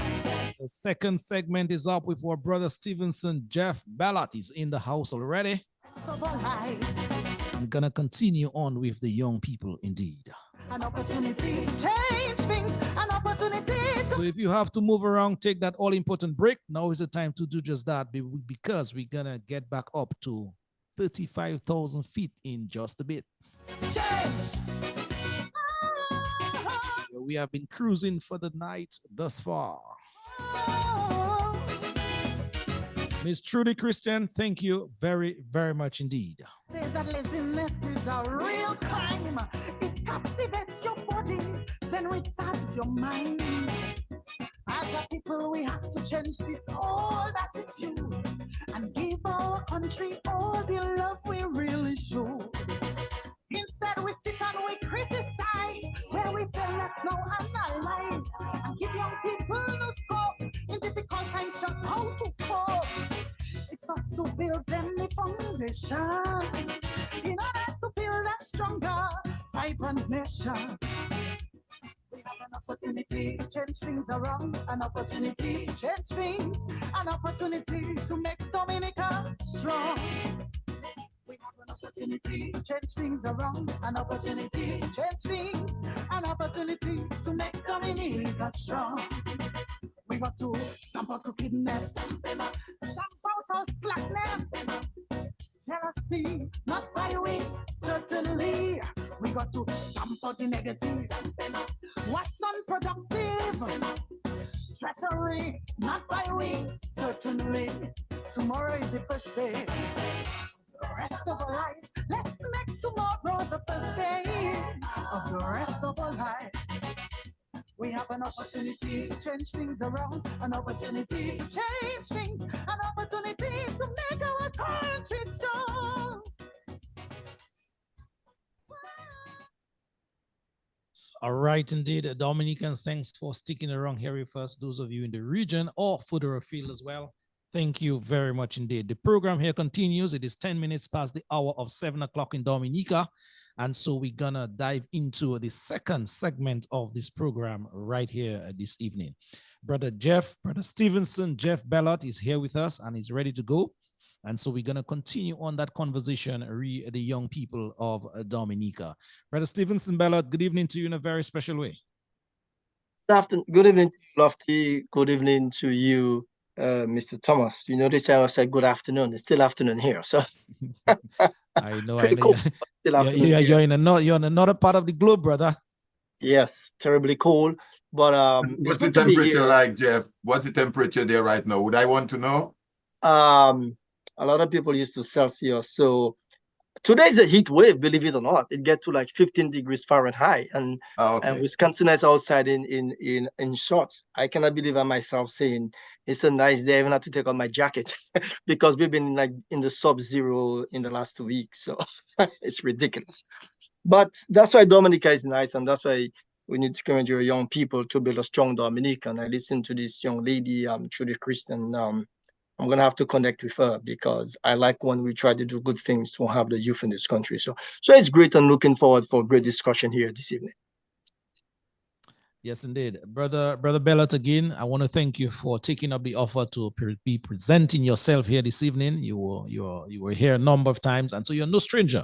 The second segment is up with our brother Stevenson. Jeff Ballard is in the house already. I'm gonna continue on with the young people indeed. An opportunity to change things, an opportunity to... So if you have to move around, take that all-important break. Now is the time to do just that, because we're gonna get back up to 35,000 feet in just a bit. We have been cruising for the night thus far. Miss Trudy Christian, thank you very, very much indeed. Say that laziness is a real crime. It captivates your body, then retards your mind. As a people, we have to change this old attitude and give our country all the love we really should. Instead, we sit and we criticize, where we say let's now analyze and give young people no scope in difficult times just how to cope. It's us to build them the foundation in order to build a stronger, vibrant nation. We have an opportunity to change things around, an opportunity to change things, an opportunity to make Dominica strong. We have an opportunity to change things around, an opportunity to change things, an opportunity to make Dominica strong. We got to stamp out crookedness, stamp out all slackness, jealousy, not by we, certainly. We got to stamp out the negative, what's unproductive, treachery, not by we, certainly. Tomorrow is the first day. The rest of our lives, let's make tomorrow the first day of the rest of our life. We have an opportunity to change things around, an opportunity to change things, an opportunity to make our country strong. All right, indeed, Dominicans, thanks for sticking around here with us. Those of you in the region or further afield as well, thank you very much indeed. The program here continues. It is 10 minutes past the hour of 7 o'clock in Dominica. And so we're gonna dive into the second segment of this program right here this evening. Brother Stevenson, Jeff Ballard is here with us and he's ready to go. And so we're gonna continue on that conversation, the young people of Dominica. Brother Stevenson Ballard, good evening to you in a very special way. Good evening, Lofty. Good evening to you, Mr. Thomas. You notice I said good afternoon. It's still afternoon here, so I know. Cool. You're in another part of the globe, brother. Yes, terribly cold. But what's the temperature like, Jeff? What's the temperature there right now? Would I want to know? A lot of people used to Celsius, so Today's a heat wave, believe it or not. It gets to like 15 degrees Fahrenheit, and Okay. Wisconsin is outside in shorts. I cannot believe I myself saying it's a nice day. I even have to take off my jacket because we've been like in the sub-zero in the last 2 weeks. So it's ridiculous. But that's why Dominica is nice, and that's why we need to encourage our young people to build a strong Dominica. And I listened to this young lady, Judy Christian. I'm gonna have to connect with her because I like when we try to do good things to have the youth in this country. So it's great and looking forward for a great discussion here this evening. Yes, indeed. Brother Bellat, again, I want to thank you for taking up the offer to be presenting yourself here this evening. You were here a number of times, and so you're no stranger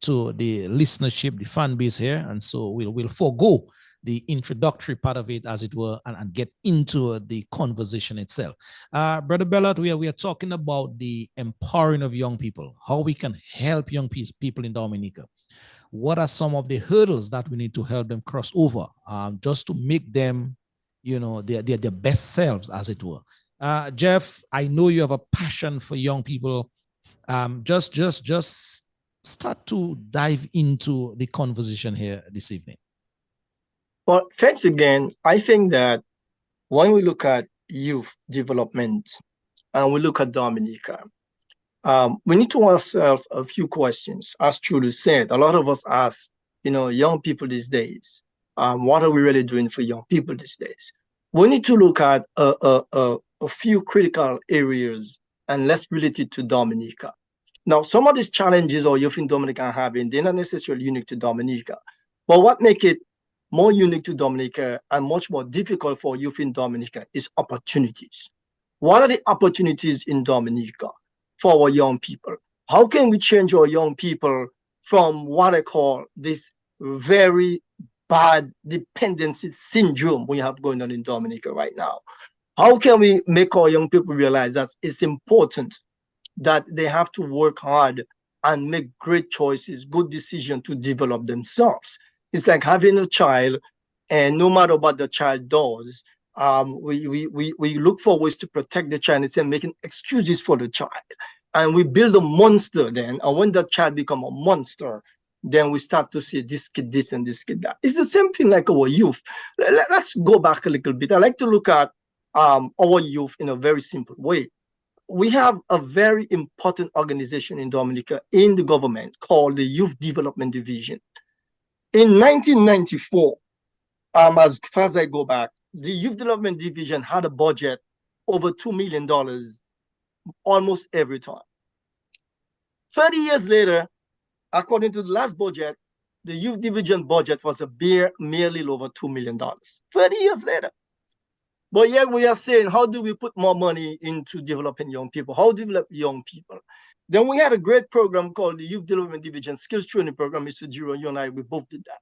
to the listenership, the fan base here. And so we'll forego the introductory part of it, as it were, and get into the conversation itself. Brother Bellat, we are talking about the empowering of young people, how we can help young people in Dominica. What are some of the hurdles that we need to help them cross over, just to make them, their best selves, as it were. Jeff, I know you have a passion for young people. Just start to dive into the conversation here this evening. Well, thanks again. I think that when we look at youth development and we look at Dominica, we need to ask ourselves a few questions. As Trudy said, a lot of us ask, young people these days, what are we really doing for young people these days? We need to look at a few critical areas, and less related to Dominica. Now, some of these challenges or youth in Dominica are having, they're not necessarily unique to Dominica. But what makes it more unique to Dominica and much more difficult for youth in Dominica is opportunities. What are the opportunities in Dominica for our young people? How can we change our young people from what I call this very bad dependency syndrome we have going on in Dominica right now? How can we make our young people realize that it's important that they have to work hard and make great choices, good decisions to develop themselves? It's like having a child, and no matter what the child does, we look for ways to protect the child instead of making excuses for the child. And we build a monster then, and when that child becomes a monster, then we start to see this kid this and this kid that. It's the same thing like our youth. Let's go back a little bit. I like to look at our youth in a very simple way. We have a very important organization in Dominica in the government called the Youth Development Division. In 1994, as far as I go back, the Youth Development Division had a budget over $2 million almost every time. 30 years later, according to the last budget, the Youth Division budget was merely over $2 million. 30 years later. But yet we are saying, how do we put more money into developing young people? How develop young people? Then we had a great program called the Youth Development Division Skills Training Program. Mr. Giro, you and I, we both did that.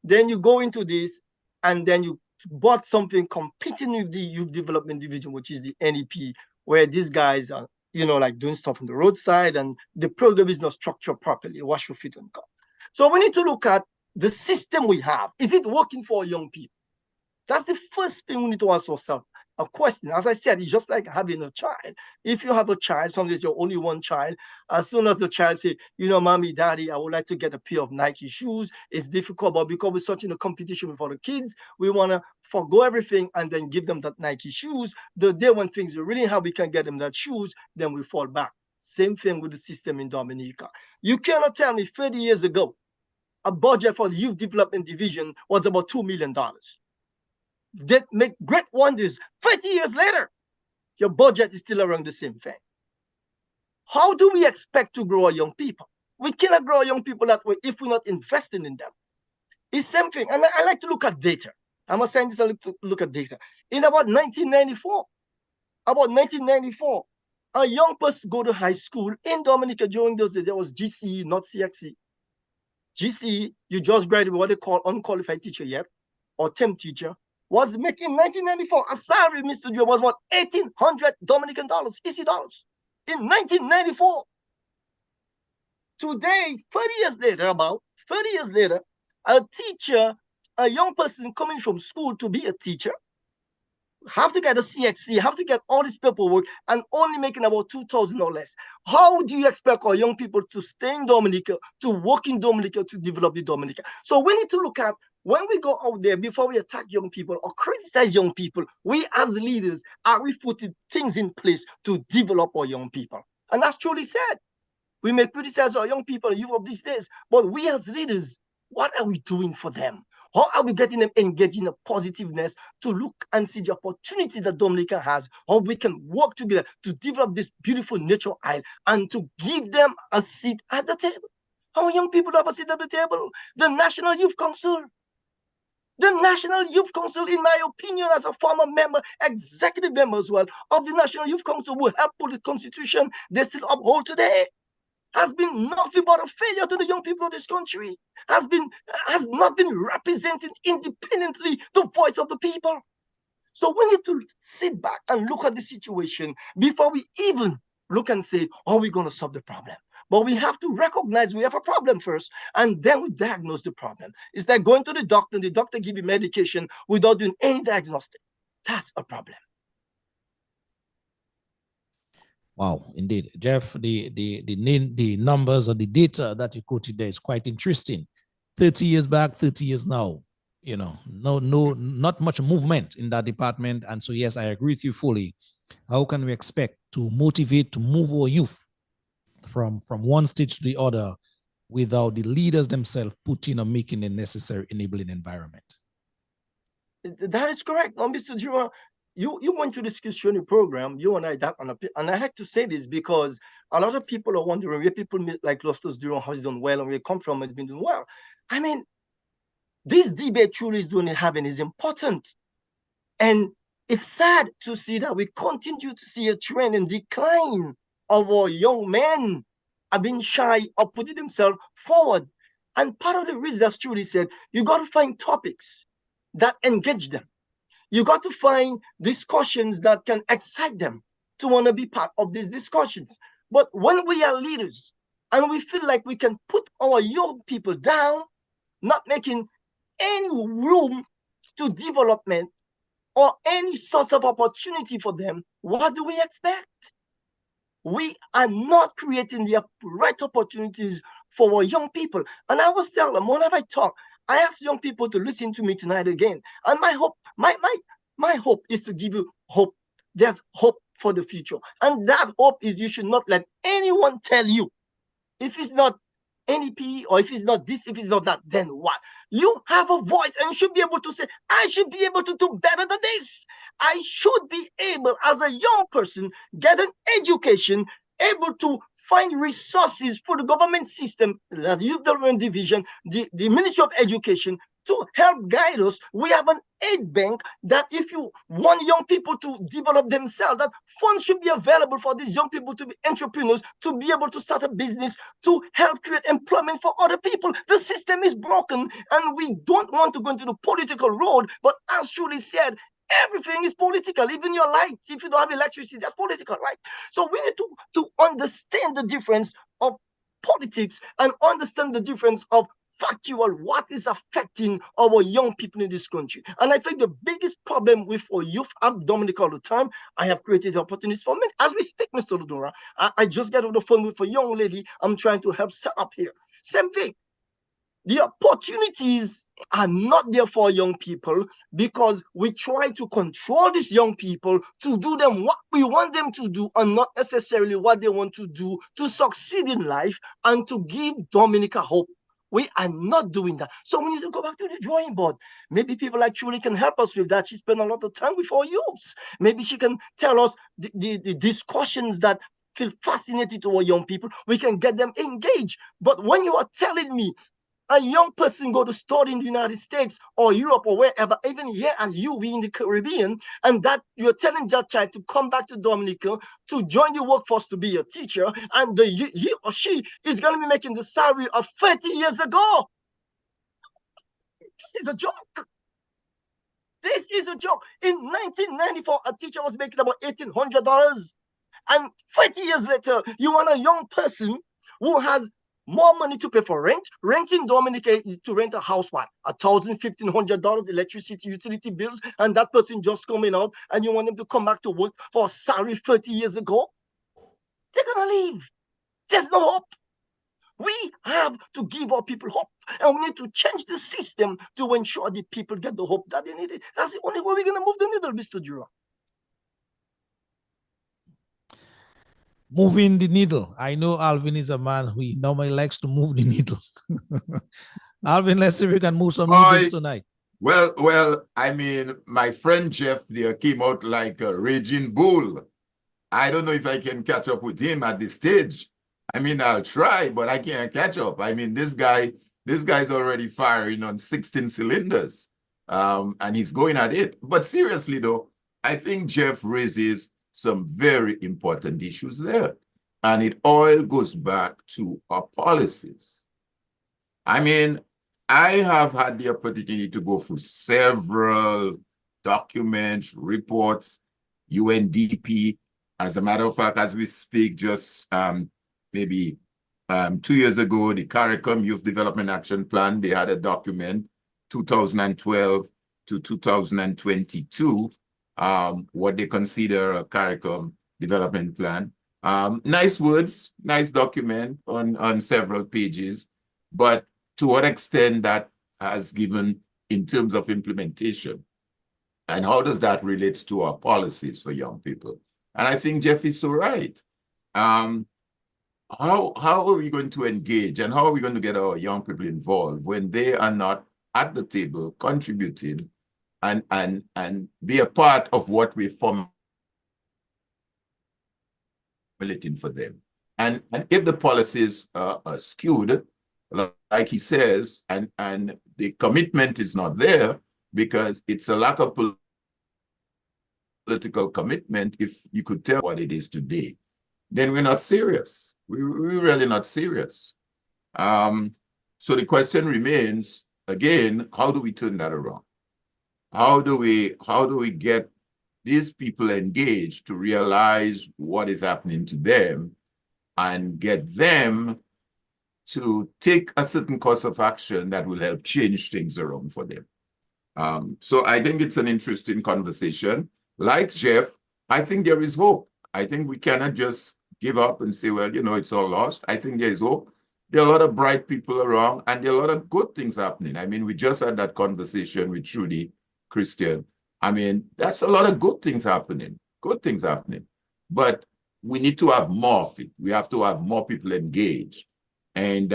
Then you go into this, and then you bought something competing with the Youth Development Division, which is the NEP, where these guys are, like doing stuff on the roadside, and the program is not structured properly. Wash your feet and come. So we need to look at the system we have. Is it working for young people? That's the first thing we need to ask ourselves. A question, as I said, it's just like having a child. If you have a child, sometimes you're only one child. As soon as the child says, mommy, daddy, I would like to get a pair of Nike shoes, it's difficult, but because we're such in a competition with other kids, we want to forgo everything and then give them that Nike shoes. The day when things are really how we can get them that shoes, then we fall back. Same thing with the system in Dominica. You cannot tell me 30 years ago, a budget for the Youth Development Division was about $2 million. That make great wonders. 30 years later, your budget is still around the same thing. How do we expect to grow our young people? We cannot grow our young people that way if we're not investing in them. It's same thing. And I like to look at data. I'm a scientist, I like to look at data. In about 1994, a young person go to high school in Dominica during those days. There was GCE, not CXE. GCE, you just graduated what they call unqualified teacher yet, or temp teacher, was making 1994 a salary, Mr. Joe, was what, 1,800 Dominican dollars, EC dollars, in 1994. Today, 30 years later, a teacher, a young person coming from school to be a teacher, have to get a CXC, have to get all this paperwork, and only making about 2,000 or less. How do you expect our young people to stay in Dominica, to work in Dominica, to develop the Dominica? So we need to look at, when we go out there, before we attack young people or criticize young people, we as leaders, are we putting things in place to develop our young people? And that's truly said. We may criticize our young people, youth of these days, but we as leaders, what are we doing for them? How are we getting them engaged in a positiveness to look and see the opportunity that Dominica has, how we can work together to develop this beautiful nature isle and to give them a seat at the table? Our young people have a seat at the table. The National Youth Council. The National Youth Council, in my opinion, as a former member, executive member as well, of the National Youth Council, who helped put the constitution they still uphold today, has been nothing but a failure to the young people of this country, has not been representing independently the voice of the people. So we need to sit back and look at the situation before we even look and say, are we going to solve the problem? But we have to recognize we have a problem first, and then we diagnose the problem. It's like going to the doctor give you medication without doing any diagnostic. That's a problem. Wow, indeed, Jeff. The numbers or the data that you quoted there is quite interesting. 30 years back, 30 years now. You know, not much movement in that department. And so, yes, I agree with you fully. How can we expect to motivate, to move our youth from one stage to the other without the leaders themselves putting or making the necessary enabling environment? That is correct. Now, Mr. Jura, you went to this Christian program, you and I, and I like to say this because a lot of people are wondering where people like Loftus Durham has done well and where they come from and been doing well. I mean, this debate truly is important. And it's sad to see that we continue to see a trend in decline of our young men have been shy of putting themselves forward. And part of the reason, as truly said, you got to find topics that engage them. You got to find discussions that can excite them to want to be part of these discussions. But when we are leaders and we feel like we can put our young people down, not making any room to development or any sort of opportunity for them, what do we expect? We are not creating the right opportunities for our young people. And I was telling them, whenever I talk, I ask young people to listen to me tonight again. And my hope is to give you hope. There's hope for the future. And that hope is you should not let anyone tell you, if it's not NEP or if it's not this, if it's not that, then what? You have a voice and you should be able to say, I should be able to do better than this. I should be able, as a young person, get an education, able to find resources for the government system, the Youth Development Division, the Ministry of Education, to help guide us. We have an aid bank that if you want young people to develop themselves, that funds should be available for these young people to be entrepreneurs, to be able to start a business, to help create employment for other people. The system is broken and we don't want to go into the political road, but as truly said, everything is political, even your light. If you don't have electricity, that's political, right? So we need to understand the difference of politics and understand the difference of factual, what is affecting our young people in this country. And I think the biggest problem with our youth, I'm Dominica all the time, I have created opportunities for many. As we speak, Mr. Ludora, I just got on the phone with a young lady I'm trying to help set up here. Same thing. The opportunities are not there for young people because we try to control these young people to do them what we want them to do and not necessarily what they want to do to succeed in life and to give Dominica hope. We are not doing that. So we need to go back to the drawing board. Maybe people like Julie can help us with that. She spent a lot of time with our youths. Maybe she can tell us the discussions that feel fascinating to our young people. We can get them engaged. But when you are telling me a young person go to study in the United States or Europe or wherever, even here and we in the Caribbean, and that you're telling that child to come back to Dominica to join the workforce to be a teacher, and he or she is going to be making the salary of 30 years ago. This is a joke. This is a joke. In 1994, a teacher was making about $1,800. And 30 years later, you want a young person who has more money to pay for rent. Rent in Dominica is to rent a house, what? $1,000, $1,500 electricity, utility bills, and that person just coming out, and you want them to come back to work for a salary 30 years ago? They're gonna leave. There's no hope. We have to give our people hope, and we need to change the system to ensure the people get the hope that they need. That's the only way we're gonna move the needle, Mr. Dura. Moving the needle. I know Alvin is a man who normally likes to move the needle. Alvin, let's see if we can move some needles tonight. Well, I mean, my friend Jeff there came out like a raging bull. I don't know if I can catch up with him at this stage. I mean, I'll try, but I can't catch up. I mean, this guy's already firing on 16 cylinders, and he's going at it. But seriously, though, I think Jeff raises some very important issues there. And it all goes back to our policies. I mean, I have had the opportunity to go through several documents, reports, UNDP. As a matter of fact, as we speak, just maybe 2 years ago, the CARICOM Youth Development Action Plan, they had a document, 2012 to 2022, what they consider a CARICOM development plan. Nice words, nice document on several pages, but to what extent that has given in terms of implementation, and how does that relate to our policies for young people? And I think Jeff is so right. How are we going to engage, and how are we going to get our young people involved when they are not at the table contributing and be a part of what we're formulating for them? And if the policies are skewed, like he says, and the commitment is not there because it's a lack of political commitment, if you could tell what it is today, then we're not serious. We're really not serious. So the question remains, again, how do we turn that around? How do we get these people engaged to realize what is happening to them and get them to take a certain course of action that will help change things around for them? So I think it's an interesting conversation. Like Jeff, I think there is hope. I think we cannot just give up and say, well, you know, it's all lost. I think there is hope. There are a lot of bright people around, and there are a lot of good things happening. I mean, we just had that conversation with Trudy Christian. I mean, that's a lot of good things happening. But we need to have more of it. We have to have more people engaged. And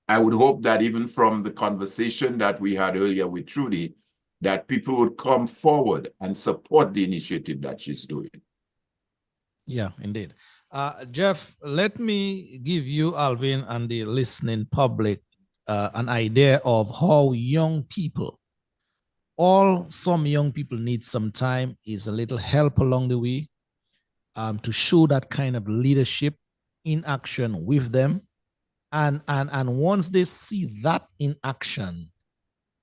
I would hope that even from the conversation that we had earlier with Trudy, that people would come forward and support the initiative that she's doing. Yeah, indeed. Jeff, let me give you, Alvin, and the listening public an idea of how young people, some young people need some time is a little help along the way to show that kind of leadership in action with them. And once they see that in action,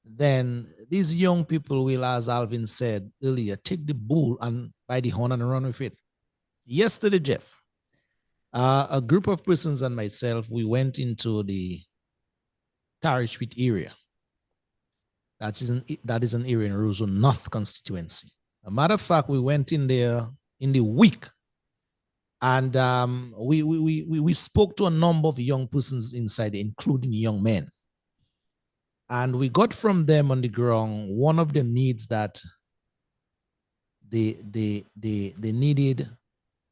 then these young people will, as Alvin said earlier, take the bull and by the horn and run with it. Yesterday, Jeff, a group of persons and myself, we went into the Carriage area. That is an area in Roseau North constituency. A matter of fact, we went in there in the week, and we spoke to a number of young persons inside, including young men. And we got from them on the ground, one of the needs that they needed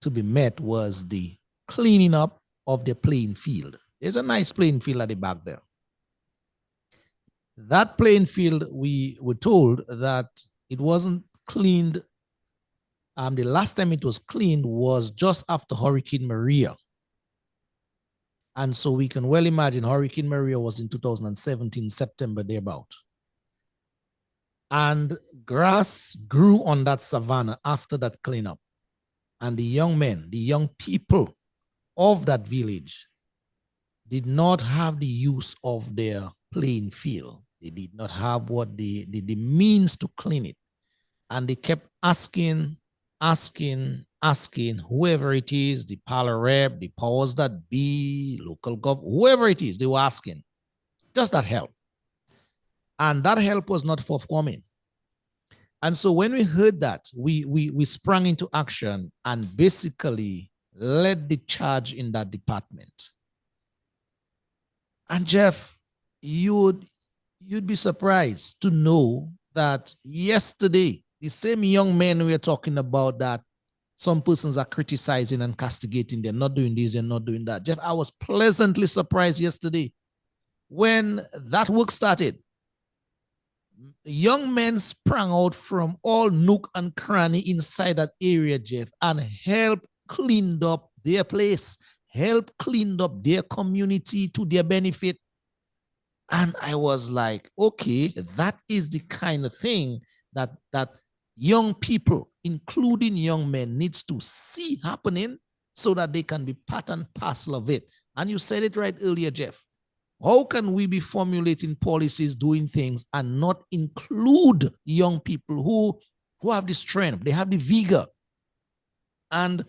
to be met was the cleaning up of the playing field. There's a nice playing field at the back there. That playing field, we were told that it wasn't cleaned. The last time it was cleaned was just after Hurricane Maria. And so we can well imagine Hurricane Maria was in 2017, September, thereabout. And grass grew on that savanna after that cleanup. And the young men, the young people of that village did not have the use of their playing field. They did not have what the means to clean it. And they kept asking asking whoever it is, the power rep, the powers that be, local government, whoever it is, they were asking, does that help? And that help was not forthcoming. And so when we heard that, we sprang into action and basically led the charge in that department. And Jeff, you'd be surprised to know that yesterday, the same young men we are talking about that some persons are criticizing and castigating, they're not doing this, they're not doing that. Jeff, I was pleasantly surprised yesterday when that work started. Young men sprang out from all nook and cranny inside that area, Jeff, and helped clean up their place, helped clean up their community to their benefit. And I was like, okay, that is the kind of thing that young people, including young men, needs to see happening so that they can be part and parcel of it. And you said it right earlier, Jeff. How can we be formulating policies, doing things, and not include young people who have the strength, they have the vigor? And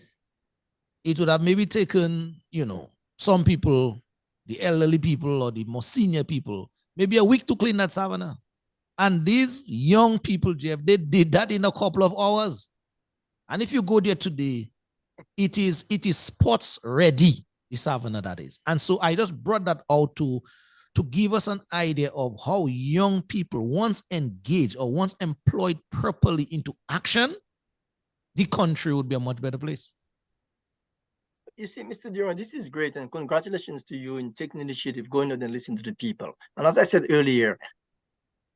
it would have maybe taken, some people, the elderly people or the more senior people, maybe a week to clean that savannah. And these young people, Jeff, they did that in a couple of hours. And if you go there today, it is sports ready, the savannah that is. And so I just brought that out to give us an idea of how young people, once engaged or once employed properly into action, the country would be a much better place. You see, Mr. Durant, this is great, and congratulations to you in taking initiative, going out and listening to the people. And as I said earlier,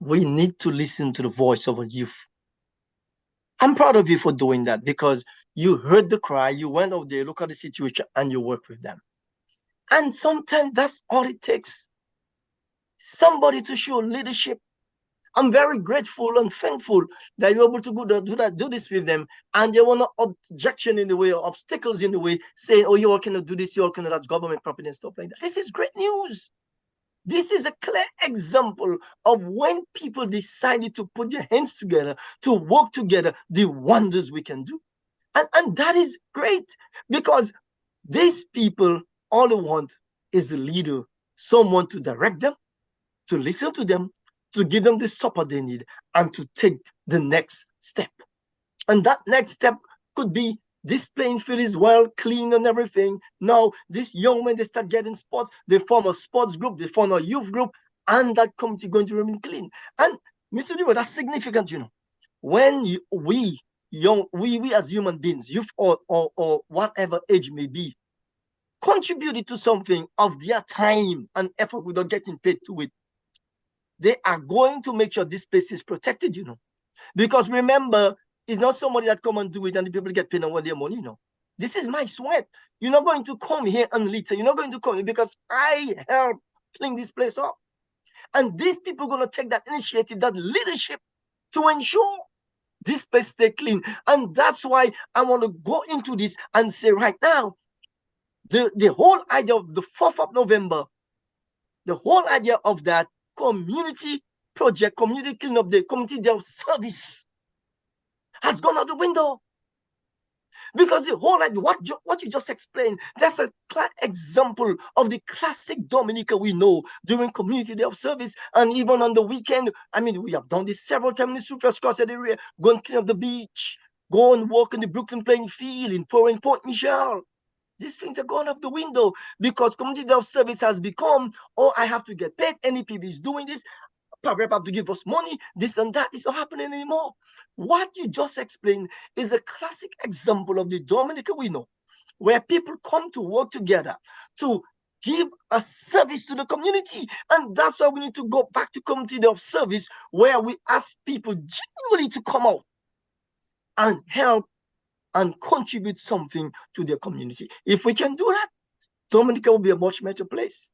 we need to listen to the voice of our youth. I'm proud of you for doing that because you heard the cry, you went out there, look at the situation, and you work with them. And sometimes that's all it takes. Somebody to show leadership. I'm very grateful and thankful that you're able to do this with them. And there were no objection in the way or obstacles in the way saying, oh, you all cannot do this, you all cannot, that's government property and stuff like that. This is great news. This is a clear example of when people decided to put their hands together, to work together, the wonders we can do. And that is great because these people, all they want is a leader, someone to direct them, to listen to them, to give them the support they need, and to take the next step. And that next step could be this playing field is well clean and everything. Now, these young men, they start getting sports, they form a sports group, they form a youth group, and that community going to remain clean. And Mr. Debo, that's significant, When we as human beings, youth or whatever age may be, contributed to something of their time and effort without getting paid to it, they are going to make sure this place is protected, Because remember, it's not somebody that come and do it and the people get paid and want their money, This is my sweat. You're not going to come here and litter. You're not going to come here because I helped clean this place up. And these people are going to take that initiative, that leadership to ensure this place stay clean. And that's why I want to go into this and say right now, the whole idea of the 4th of November, the whole idea of that community project, community cleanup day, community day of service has gone out the window. Because the whole idea, what you just explained, that's a example of the classic Dominica we know during community day of service. And even on the weekend, we have done this several times in the First Cross area, go and clean up the beach, go and walk in the Brooklyn playing field in Port Michel. These things are gone off the window because community day of service has become, oh, I have to get paid. NEPB is doing this. Parrep have to give us money. This and that is not happening anymore. What you just explained is a classic example of the Dominica we know, where people come to work together to give a service to the community. And that's why we need to go back to community day of service, where we ask people genuinely to come out and help and contribute something to their community. If we can do that, Dominica will be a much better place.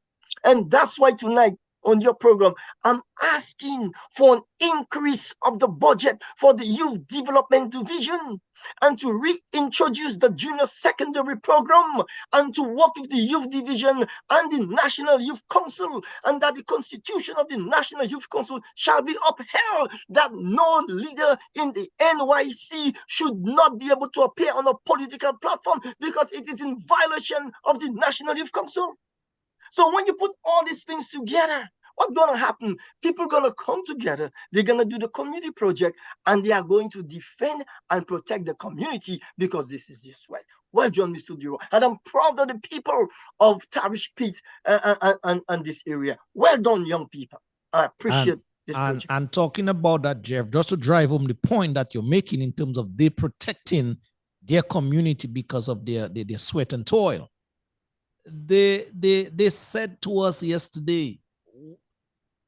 And that's why tonight, on your program. I'm asking for an increase of the budget for the Youth Development Division and to reintroduce the Junior Secondary Program and to work with the Youth Division and the National Youth Council, and that the Constitution of the National Youth Council shall be upheld, that no leader in the NYC should not be able to appear on a political platform because it is in violation of the National Youth Council. So when you put all these things together, what's going to happen? People are going to come together. They're going to do the community project, and they are going to defend and protect the community because this is just right. Well done, Mr. Duro. And I'm proud of the people of Tarish Pete and this area. Well done, young people. I appreciate this project. And talking about that, Jeff, just to drive home the point that you're making in terms of they protecting their community because of their sweat and toil. They said to us yesterday,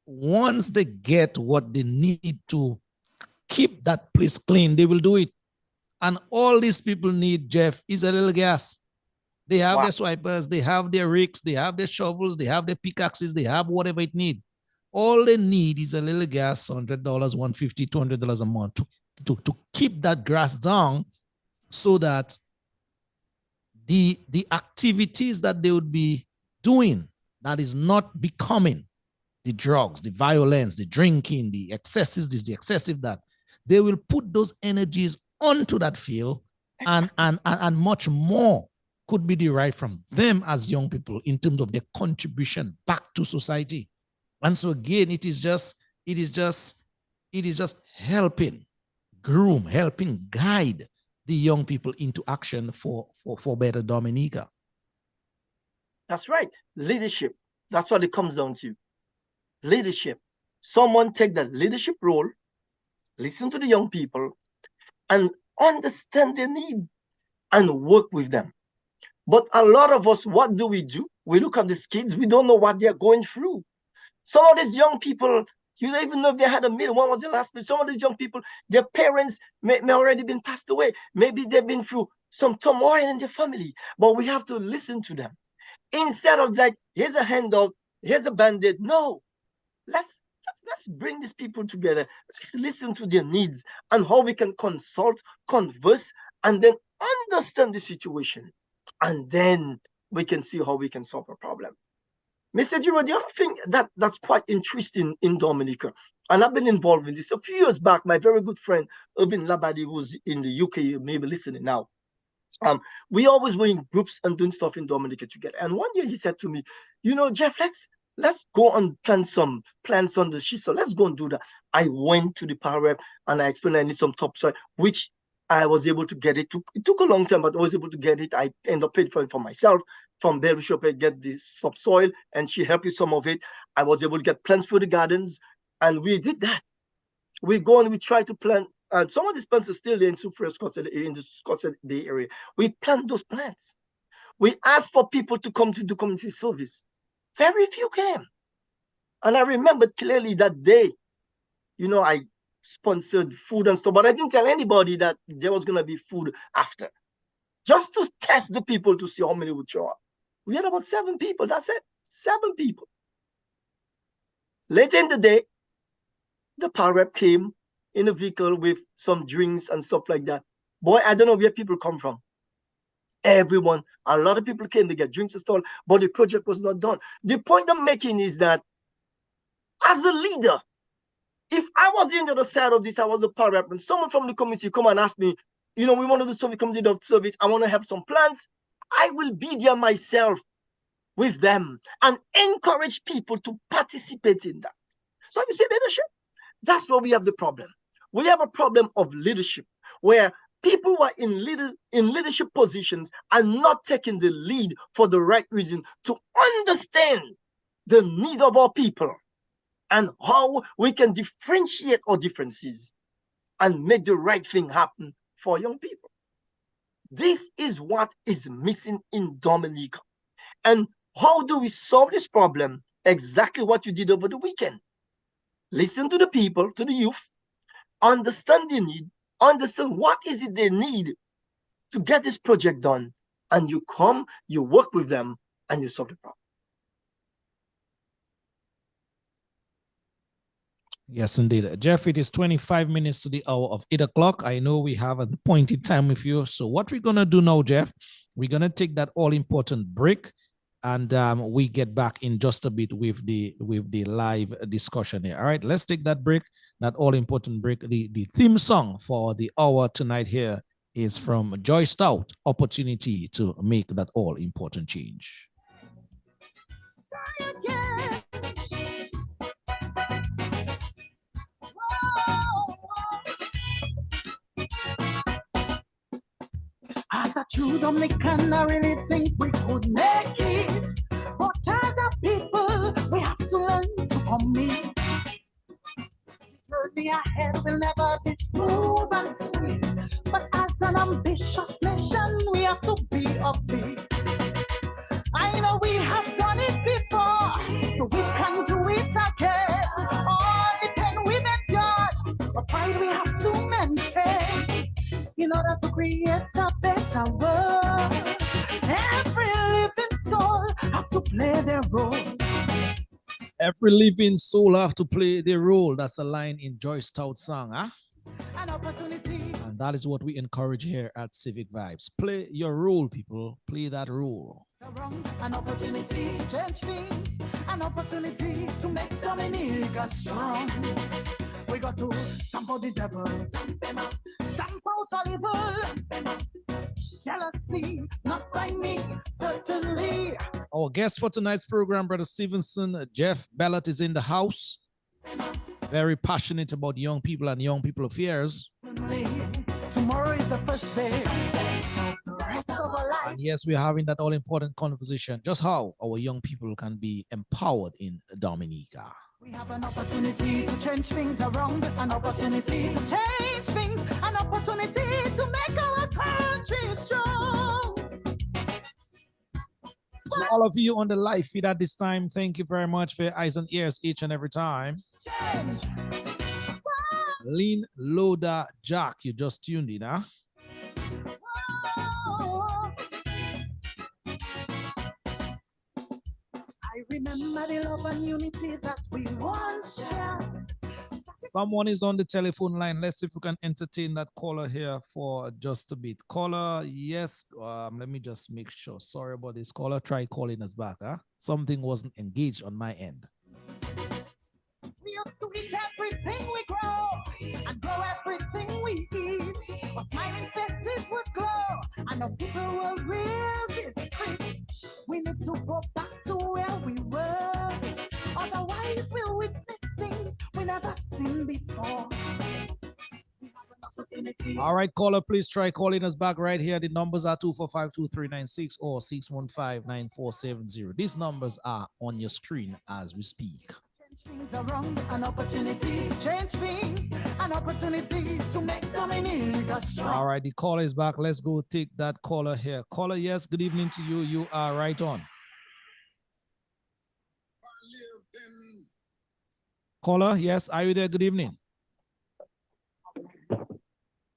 once they get what they need to keep that place clean, they will do it. And all these people need, Jeff, is a little gas. They have their swipers, they have their rakes, they have their shovels, they have their pickaxes, they have whatever it needs. All they need is a little gas, $100, $150, $200 a month to keep that grass down, so that the activities that they would be doing that is not becoming the drugs, the violence, the drinking, the excesses, this, the excessive that, they will put those energies onto that field, and much more could be derived from them as young people in terms of their contribution back to society. And so again, it is just helping groom, helping guide the young people into action for better Dominica. That's right. Leadership. That's what it comes down to. Leadership. Someone take that leadership role, listen to the young people, and understand their need and work with them. But a lot of us, what do? We look at these kids, we don't know what they're going through. Some of these young people, you don't even know if they had a meal. When was the last meal? Some of these young people, their parents may already been passed away. Maybe they've been through some turmoil in their family, but we have to listen to them. Instead of like, here's a handout, here's a band-aid. No, let's bring these people together. Let's listen to their needs and how we can consult, converse, and then understand the situation. And then we can see how we can solve a problem. Mr. Giro, the other thing that's quite interesting in Dominica, and I've been involved in this a few years back, my very good friend, Urban Labadi, who's in the UK, maybe listening now. We always were in groups and doing stuff in Dominica together. And one year he said to me, you know, Jeff, let's go and plant some plants on the shiso. Let's go and do that. I went to the power rep and I explained I need some topsoil, which I was able to get it. It took a long time, but I was able to get it. I ended up paying for it for myself. From Bell Shop, I get the topsoil, and she helped with some of it. I was able to get plants for the gardens, and we did that. We go and we try to plant, and some of these plants are still there in the Scottsdale Bay area. We plant those plants. We asked for people to come to do community service. Very few came. And I remembered clearly that day, you know, I sponsored food and stuff, but I didn't tell anybody that there was going to be food after. Just to test the people to see how many would show up. We had about 7 people, that's it. 7 people. Later in the day, the power rep came in a vehicle with some drinks and stuff like that. Boy, I don't know where people come from. Everyone, a lot of people came to get drinks installed, but the project was not done. The point I'm making is that as a leader, if I was in the other side of this, I was a power rep, and someone from the community come and ask me, you know, we want to do some community of service, I want to help some plants, I will be there myself with them and encourage people to participate in that. So you see leadership, that's where we have the problem. We have a problem of leadership where people who are in leadership positions are not taking the lead for the right reason to understand the need of our people and how we can differentiate our differences and make the right thing happen for young people. This is what is missing in Dominica. And how do we solve this problem? Exactly what you did over the weekend. Listen to the people, to the youth, understand the need, understand what is it they need to get this project done, and you come, you work with them, and you solve the problem. Yes, indeed. Jeff, it is 25 minutes to the hour of 8 o'clock. I know we have an appointed time with you. So what we're going to do now, Jeff, we're going to take that all-important break, and we get back in just a bit with the live discussion here. All right, let's take that break, that all-important break. The theme song for the hour tonight here is from Joy Stout, Opportunity to Make That All-Important Change. As a true Dominican, I really think we could make it. But as a people, we have to learn to commit. Journey ahead will never be smooth and sweet. But as an ambitious nation, we have to be upbeat. I know we have done it before, so we can do it again. All the pain we've endured, but pride we have to maintain in order to create a better world. Every living soul has to play their role. Every living soul have to play their role. That's a line in Joy Stout's song, huh? An opportunity. And that is what we encourage here at Civic Vibes. Play your role, people. Play that role. An opportunity to change things. An opportunity to make Dominica strong. We got to stamp out the devil. Stamp them out. Stamp out all evil. Jealousy, not by me, certainly. Our guest for tonight's program, Brother Stevenson, Jeff Ballot, is in the house. Very passionate about young people and young people affairs. Tomorrow is the first day of the rest of our life. And yes, we're having that all-important conversation, just how our young people can be empowered in Dominica. We have an opportunity to change things around, an opportunity to change things, an opportunity to make our country strong. To all of you on the live feed at this time, thank you very much for your eyes and ears each and every time. Change. Lean Loader Jack, you just tuned in, huh? I remember the love and unity that we once shared. Someone is on the telephone line. Let's see if we can entertain that caller here for just a bit. Caller, yes. Let me just make sure. Sorry about this. Caller, try calling us back. Huh? Something wasn't engaged on my end. We used to eat everything we grow and grow everything we eat. But smiling faces would glow and the people will real discreet. We need to go back to where we were. Otherwise, we'll witness things we never seen before. All right, caller, please try calling us back right here. The numbers are 245-2396 or 615-9470. These numbers are on your screen as we speak. Things around, an opportunity to change things, an opportunity to make Dominica strong. All right, the caller is back. Let's go take that caller here. Caller, yes, good evening to you. You are right on. Caller, yes, are you there? Good evening.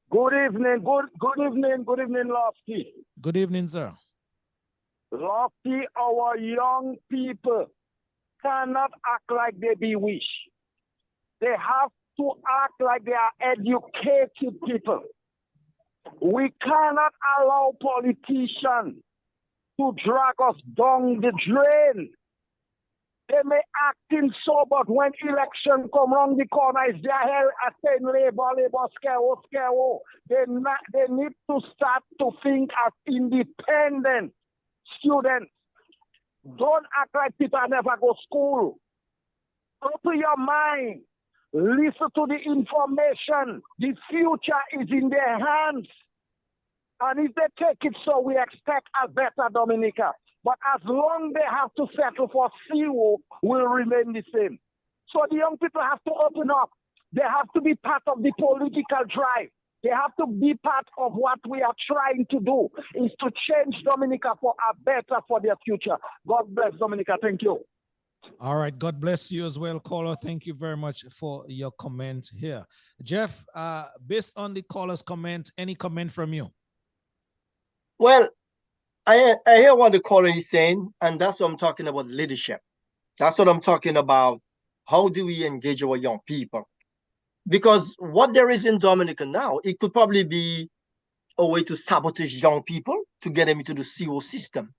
Good evening, good evening, Lofty. Good evening, sir. Lofty, our young people cannot act like they be wish. They have to act like they are educated people. We cannot allow politicians to drag us down the drain. They may act in so, but when election come around the corner, it's their hell attend labor, scare. They need to start to think as independent students. Don't act like people never go to school. Open your mind. Listen to the information. The future is in their hands. And if they take it so, we expect a better Dominica. But as long they have to settle for zero, will remain the same. So the young people have to open up. They have to be part of the political drive. They have to be part of what we are trying to do, is to change Dominica for a better for their future. God bless Dominica. Thank you. All right. God bless you as well, caller. Thank you very much for your comment here. Jeff, based on the caller's comment, any comment from you? Well, I hear what the caller is saying, and that's what I'm talking about, leadership. That's what I'm talking about, how do we engage our young people? Because what there is in Dominica now, it could probably be a way to sabotage young people to get them into the CO system.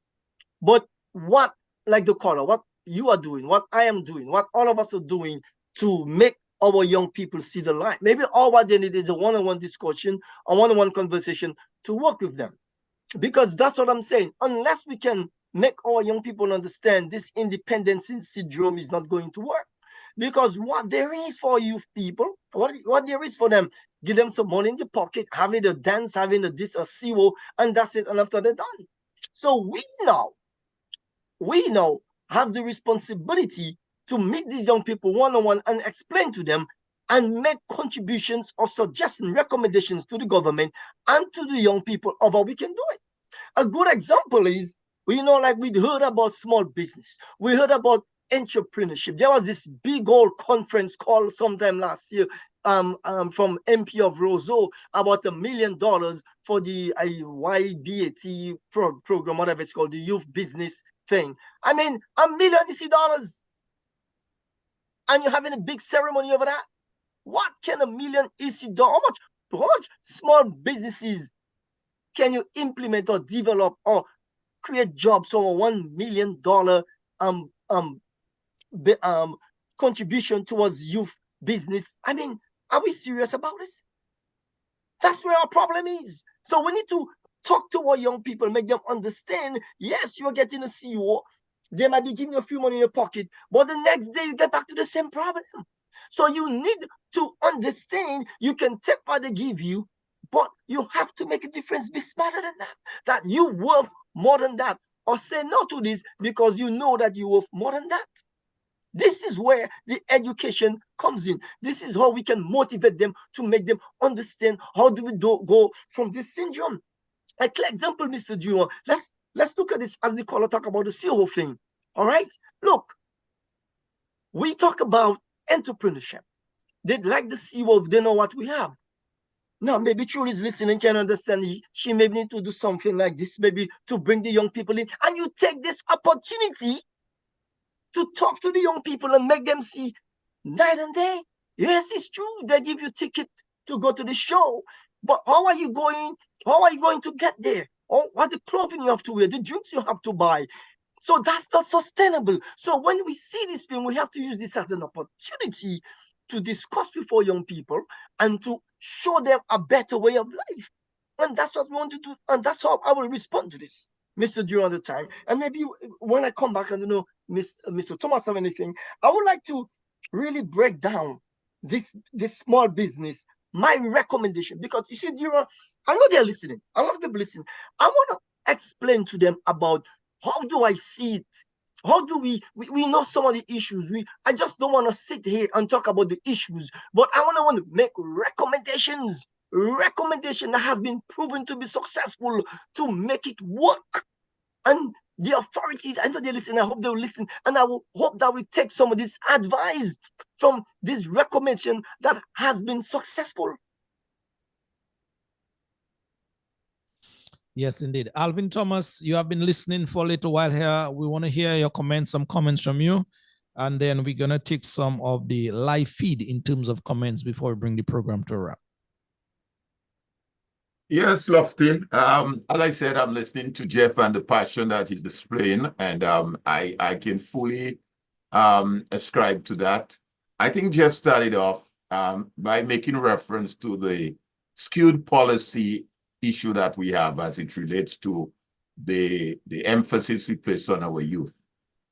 But what, like the caller, what you are doing, what I am doing, what all of us are doing to make our young people see the light. Maybe all what they need is a one-on-one discussion, a one-on-one conversation to work with them. Because that's what I'm saying. Unless we can make our young people understand this independence syndrome is not going to work. Because what there is for youth people, what there is for them, give them some money in the pocket, having a dance, having a this, a CO, and that's it. And after they're done. So we now have the responsibility to meet these young people one-on-one and explain to them and make contributions or suggestions, recommendations to the government and to the young people of how we can do it. A good example is, like we heard about small business. We heard about entrepreneurship. There was this big old conference call sometime last year from MP of Roseau about $1 million for the YBAT program, whatever it's called, the youth business thing. I mean, $1 million dollars. And you're having a big ceremony over that? What can $1 million EC do? How much small businesses can you implement or develop or create jobs from a $1 million contribution towards youth business? I mean, are we serious about this? That's where our problem is. So we need to talk to our young people, make them understand, yes, you're getting a CEO. They might be giving you a few money in your pocket, but the next day you get back to the same problem. So you need to understand you can take what they give you, but you have to make a difference, be smarter than that, that you're worth more than that, or say no to this because you know that you're worth more than that. This is where the education comes in. This is how we can motivate them to make them understand how do we go from this syndrome. A clear example, Mr. Junior. Let's look at this as the caller talk about the CEO thing. All right? Look, we talk about entrepreneurship. They like the CEO, they know what we have. Now, maybe Julie's listening, can understand. She may need to do something like this, maybe to bring the young people in. And you take this opportunity to talk to the young people and make them see night and day. Yes, it's true. They give you ticket to go to the show. But how are you going to get there? Or what the clothing you have to wear, the drinks you have to buy. So that's not sustainable. So when we see this thing, we have to use this as an opportunity to discuss with our young people and to show them a better way of life. And that's what we want to do. And that's how I will respond to this, Mr. During the time. And maybe when I come back, I don't know, Mr. Thomas have anything, I would like to really break down this small business, my recommendation, because you see, During, I know they're listening. A lot of people listening. I want to explain to them about how do I see it? How do we know some of the issues? I just don't want to sit here and talk about the issues, but I want to make recommendations that has been proven to be successful to make it work. And the authorities, I know they listen, I hope they will listen, and I will hope that we take some of this advice from this recommendation that has been successful. Yes, indeed. Alvin Thomas, you have been listening for a little while here. We want to hear your comments, some comments from you. And then we're going to take some of the live feed in terms of comments before we bring the program to a wrap. Yes, Lofty. As I said, I'm listening to Jeff and the passion that he's displaying, and I can fully ascribe to that. I think Jeff started off by making reference to the skewed policy issue that we have as it relates to the emphasis we place on our youth.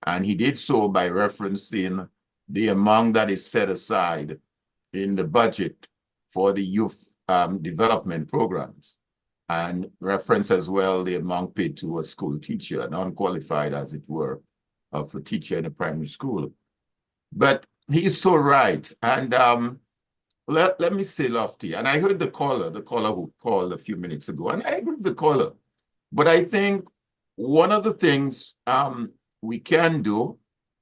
And he did so by referencing the amount that is set aside in the budget for the youth development programs, and reference as well the amount paid to a school teacher, non-qualified as it were, of a teacher in a primary school. But he's so right. And let me say, Lofty, and I heard the caller who called a few minutes ago, and I agree with the caller. But I think one of the things we can do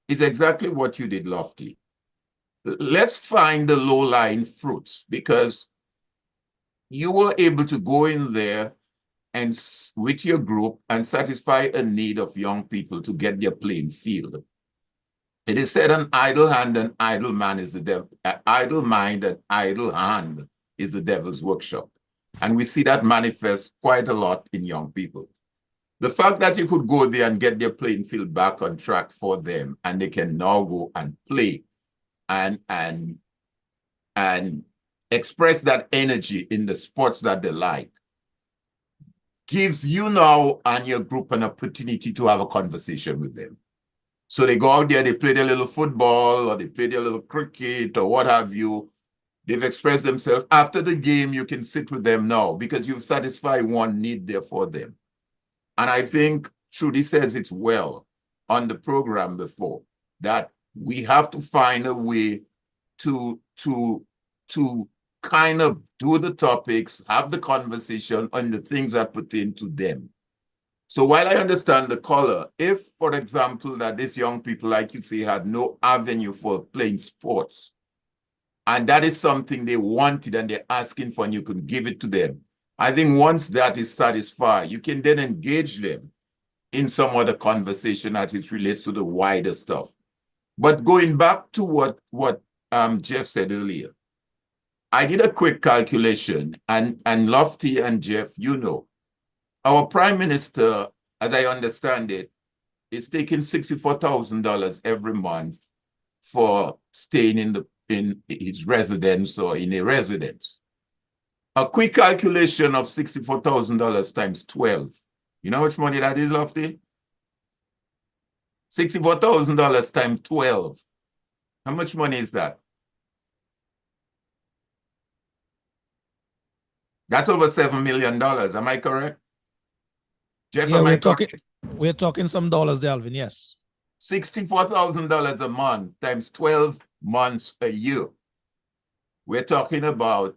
is exactly what you did, Lofty. Let's find the low-lying fruits, because you were able to go in there and with your group and satisfy a need of young people to get their playing field. It is said an idle hand and idle man is the devil. Idle mind and idle hand is the devil's workshop. And we see that manifest quite a lot in young people. The fact that you could go there and get their playing field back on track for them, and they can now go and play and express that energy in the sports that they like, gives you now and your group an opportunity to have a conversation with them. So they go out there, they play their little football or they play their little cricket or what have you. They've expressed themselves. After the game, you can sit with them now because you've satisfied one need there for them. And I think Trudy says it well on the program before, that we have to find a way to kind of do the topics, have the conversation on the things that pertain to them. So while I understand the color, if, for example, that these young people, like you say, had no avenue for playing sports, and that is something they wanted and they're asking for, and you can give it to them, I think once that is satisfied, you can then engage them in some other conversation as it relates to the wider stuff. But going back to what Jeff said earlier, I did a quick calculation, and Lofty and Jeff, you know, our Prime Minister, as I understand it, is taking $64,000 every month for staying in his residence or in a residence. A quick calculation of $64,000 times 12. You know how much money that is, Lofty? $64,000 times 12. How much money is that? That's over $7 million. Am I correct? Jeff, Yeah, am I correct? we're talking some dollars, Alvin. Yes. $64,000 a month times 12 months a year. We're talking about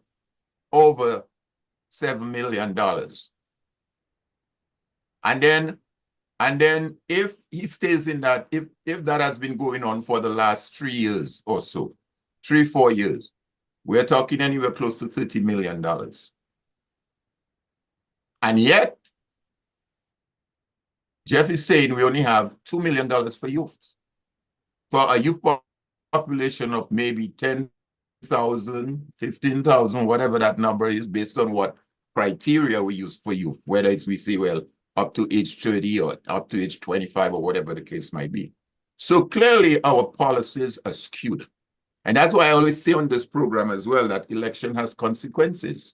over $7 million. And then if he stays in that, if that has been going on for the last 3 years or so, 3-4 years, we're talking anywhere close to $30 million. And yet, Jeff is saying we only have $2 million for youth. For a youth population of maybe 10,000, 15,000, whatever that number is, based on what criteria we use for youth, whether it's we say, well, up to age 30 or up to age 25 or whatever the case might be. So clearly our policies are skewed. And that's why I always say on this program as well that election has consequences.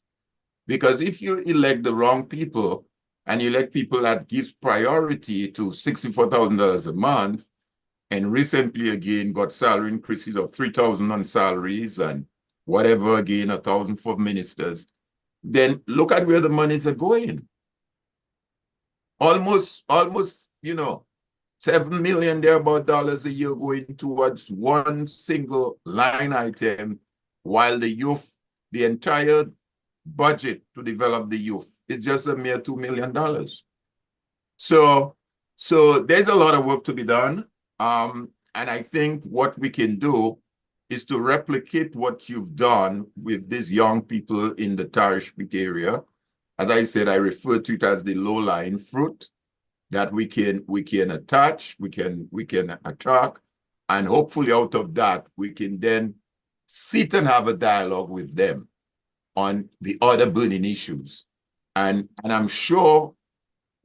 Because if you elect the wrong people and you elect people that gives priority to $64,000 a month, and recently again got salary increases of $3,000 on salaries and whatever again, 1,000 for ministers, then look at where the monies are going. Almost, you know, $7 million thereabout dollars a year going towards one single line item, while the youth, the entire budget to develop the youth is just a mere $2 million. So there's a lot of work to be done. And I think what we can do is to replicate what you've done with these young people in the Tarish Pit area. As I said, I refer to it as the low-lying fruit that we can attach, we can attract, and hopefully out of that, we can then sit and have a dialogue with them on the other burning issues. And I'm sure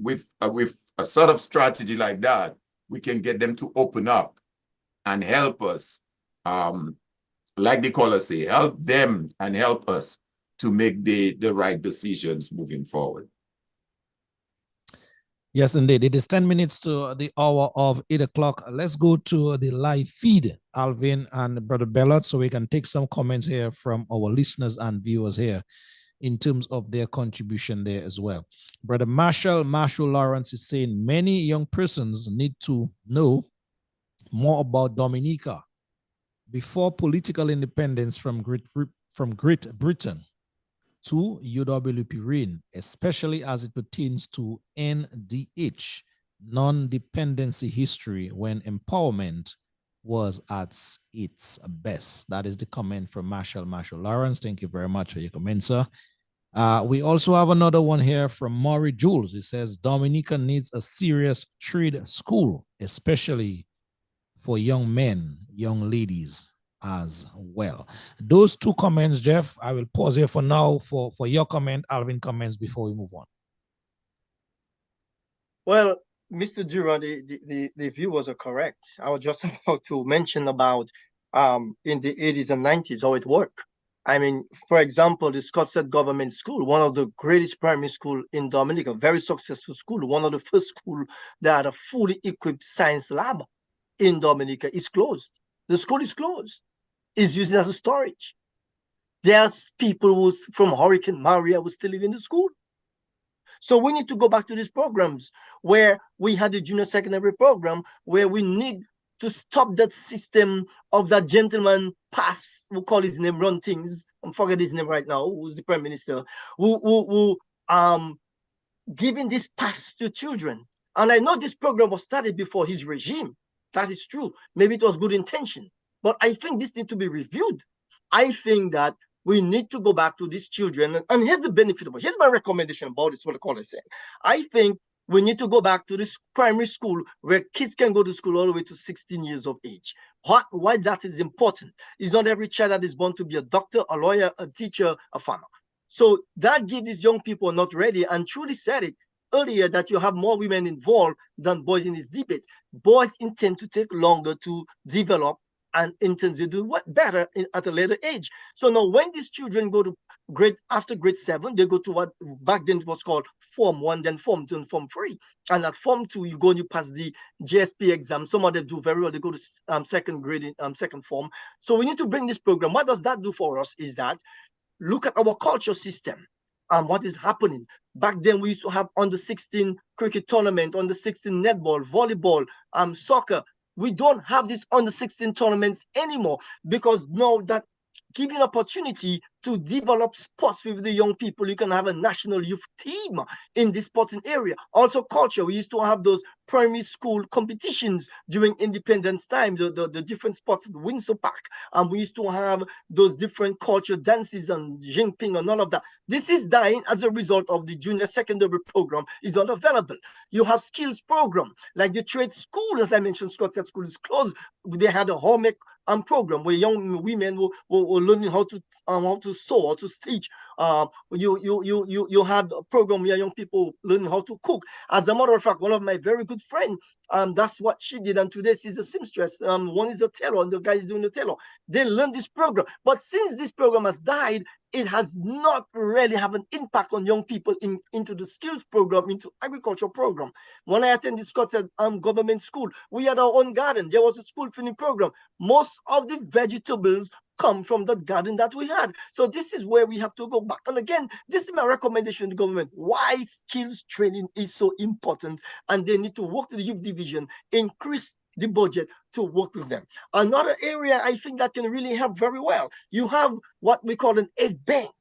with a sort of strategy like that, we can get them to open up and help us, like the caller say, help them and help us to make the right decisions moving forward. Yes, indeed. It is 10 minutes to the hour of 8 o'clock. Let's go to the live feed, Alvin and Brother Bellot, so we can take some comments here from our listeners and viewers here in terms of their contribution there as well. Brother Marshall Lawrence is saying many young persons need to know more about Dominica before political independence from Great Britain to UWP reign, especially as it pertains to NDH, non-dependency history, when empowerment was at its best. That is the comment from Marshall Lawrence. Thank you very much for your comment, sir. We also have another one here from Maury Jules. It says Dominica needs a serious trade school, especially for young men, young ladies as well. Those two comments, Jeff, I will pause here for now for your comment, Alvin comments before we move on. Well, Mr. Durand, the viewers are correct. I was just about to mention about in the 80s and 90s how it worked. I mean, for example, the Scottsdale Government School, one of the greatest primary school in Dominica, very successful school, one of the first school that had a fully equipped science lab in Dominica, is closed. The school is closed. It's used as a storage. There's people who's from Hurricane Maria who still live in the school. So we need to go back to these programs where we had the junior secondary program, where we need to stop that system of that gentleman pass, we'll call his name, run things. I'm forgetting his name right now, who's the prime minister, who giving this pass to children. And I know this program was started before his regime. That is true. Maybe it was good intention, but I think this needs to be reviewed. I think that we need to go back to these children, and here's the benefit of it. Here's my recommendation about it, what the caller said. I think we need to go back to this primary school where kids can go to school all the way to 16 years of age. Why that is important? It's not every child that is born to be a doctor, a lawyer, a teacher, a farmer. So that gives these young people not ready, and truly said it earlier that you have more women involved than boys in this debate. Boys intend to take longer to develop and intends to do what better at a later age. So now when these children go to after grade 7, they go to what back then was called Form 1, then Form 2, and Form 3. And at Form 2, you go and you pass the GSP exam. Some of them do very well. They go to second grade in second form. So we need to bring this program. What does that do for us is that look at our culture system and what is happening. Back then, we used to have under 16 cricket tournament, under 16 netball, volleyball, soccer. We don't have these under 16 tournaments anymore because now that giving opportunity to develop sports with the young people, you can have a national youth team in this sporting area. Also culture, we used to have those primary school competitions during independence time, the different sports at Windsor Park. And we used to have those different culture dances and Jinping and all of that. This is dying as a result of the junior secondary program is not available. You have skills program, like the trade school, as I mentioned, Scottsdale School is closed. They had a home program where young women were learning how to sew or to stitch. You had a program where young people learning how to cook. As a matter of fact, one of my very good friends, that's what she did, and today she's a seamstress. One is a tailor, and the guy is doing the tailor. They learned this program, but since this program has died, it has not really have an impact on young people into the skills program, into agriculture program. When I attended Scottsdale government school, we had our own garden. There was a school feeding program. Most of the vegetables come from the garden that we had. So this is where we have to go back. And again, this is my recommendation to government. Why skills training is so important, and they need to work with the youth division, increase the budget to work with them. Another area I think that can really help very well, you have what we call an aid bank.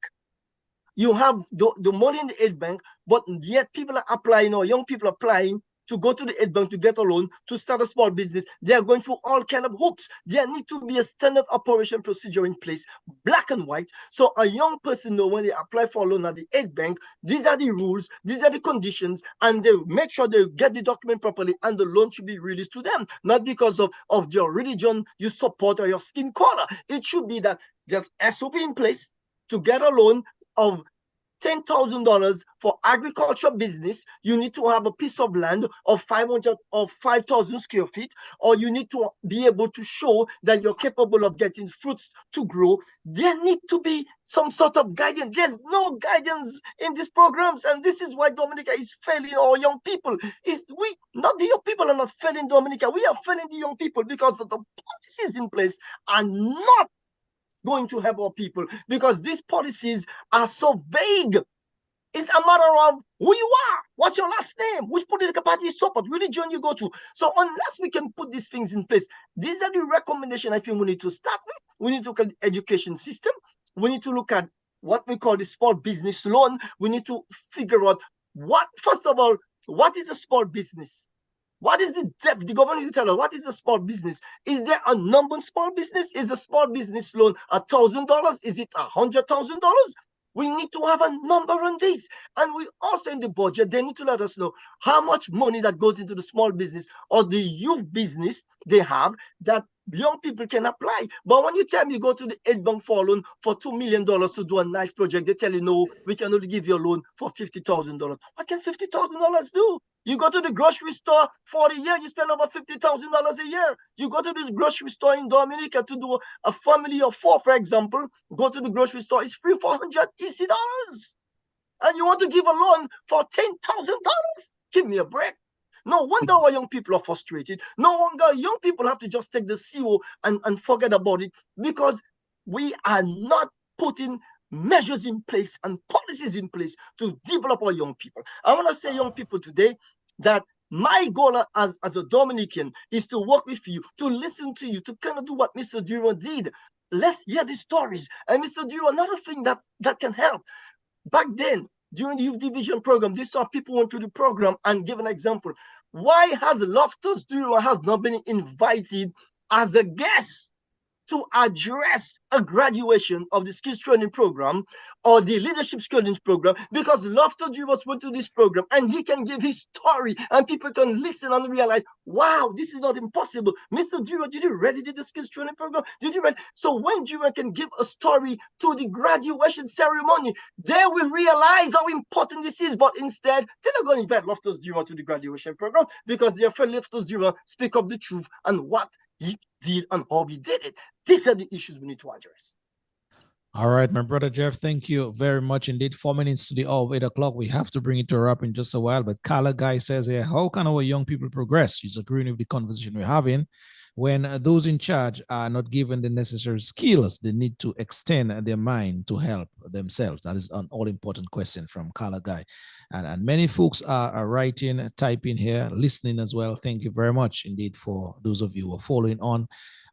You have the money in the aid bank, but yet people are applying, or young people are applying to go to the aid bank to get a loan to start a small business. They are going through all kind of hoops. There need to be a standard operation procedure in place, black and white, so a young person know when they apply for a loan at the aid bank, these are the rules, these are the conditions, and they make sure they get the document properly, and the loan should be released to them, not because of your religion you support or your skin color. It should be that there's SOP in place to get a loan of $10,000 for agriculture business. You need to have a piece of land of 500 or 5,000 square feet, or you need to be able to show that you're capable of getting fruits to grow. There need to be some sort of guidance. There's no guidance in these programs, and this is why Dominica is failing our young people. Not the young people are not failing Dominica. We are failing the young people because of the policies in place are not going to help our people, because these policies are so vague. It's a matter of who you are, what's your last name, which political party you support, religion you go to. So unless we can put these things in place, these are the recommendations I think we need to start with. We need to look at the education system. We need to look at what we call the small business loan. We need to figure out first of all, what is a small business? What is the depth? The government needs to tell us, what is a small business? Is there a number in small business? Is a small business loan $1,000? Is it $100,000? We need to have a number on this. And we also in the budget, they need to let us know how much money that goes into the small business or the youth business they have that young people can apply. But when you tell me you go to the Ed Bank for a loan for $2 million to do a nice project, they tell you, no, we can only give you a loan for $50,000. What can $50,000 do? You go to the grocery store for a year, you spend over $50,000 a year. You go to this grocery store in Dominica to do a family of 4, for example, go to the grocery store, it's free for $100 and you want to give a loan for $10,000? Give me a break. No wonder our young people are frustrated. No wonder young people have to just take the CO and forget about it, because we are not putting measures in place and policies in place to develop our young people. I want to say, young people today, that my goal as a Dominican is to work with you, to listen to you, to kind of do what Mr. Duro did. Let's hear the stories. And Mr. Duro, another thing that can help. Back then, during the youth division program, these are people went through the program and give an example. Why has Loftus Duro has not been invited as a guest to address a graduation of the skills training program or the leadership skills program? Because Loftus Duro went to this program and he can give his story and people can listen and realize, wow, this is not impossible. Mr. Duro, did you already did the skills training program? Did you ready? So when Duro can give a story to the graduation ceremony, they will realize how important this is. But instead, they're not going to invite Loftus Duro to the graduation program because they're afraid Loftus Duro speak up the truth and what he did and how he did it. These are the issues we need to address. All right, my brother Jeff, thank you very much indeed. 4 minutes to the hour of 8 o'clock. We have to bring it to a wrap in just a while. But Kala Guy says here, how can our young people progress? He's agreeing with the conversation we're having. When those in charge are not given the necessary skills, they need to extend their mind to help themselves. That is an all-important question from Kala Guy. And many folks are writing, typing here, listening as well. Thank you very much indeed for those of you who are following on.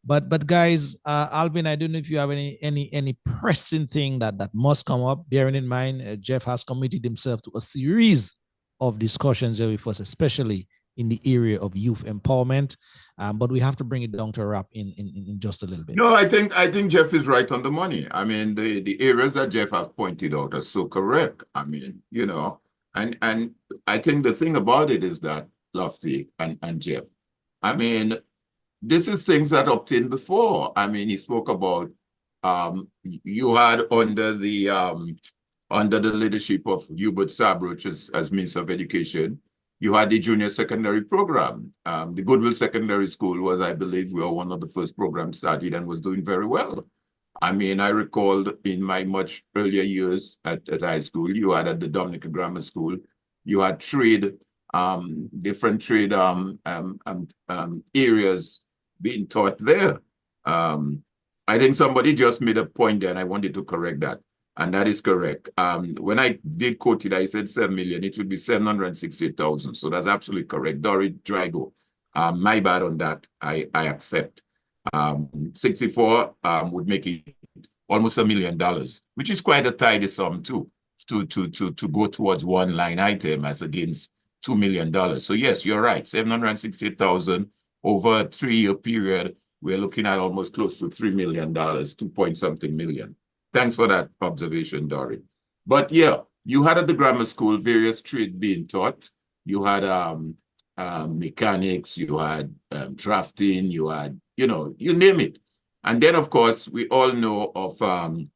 But guys, Alvin, I don't know if you have any pressing thing that must come up. Bearing in mind, Jeff has committed himself to a series of discussions here with us, especially in the area of youth empowerment. But we have to bring it down to a wrap in just a little bit. No, I think Jeff is right on the money. I mean, the areas that Jeff has pointed out are so correct. I mean, you know, and I think the thing about it is that, Lofty and Jeff, I mean, this is things that obtained before. I mean, he spoke about you had under the leadership of Hubert Sabroch as Minister of Education, you had the junior secondary program. The Goodwill Secondary School was, I believe, we were one of the first programs started and was doing very well. I mean, I recalled in my much earlier years at high school, you had at the Dominica Grammar School, you had trade, different trade areas being taught there. I think somebody just made a point there and I wanted to correct that. And that is correct. When I did quote it, I said 7 million, it should be 768,000. So that's absolutely correct. Dory Drago, my bad on that, I accept. 64 would make it almost $1 million, which is quite a tidy sum too, to go towards one line item as against $2 million. So yes, you're right, 768,000 over a 3-year period, we're looking at almost close to $3 million, 2-point-something million. Thanks for that observation, Dory. But yeah, you had at the grammar school various trades being taught. You had mechanics, you had drafting, you had, you know, you name it. And then, of course, we all know of the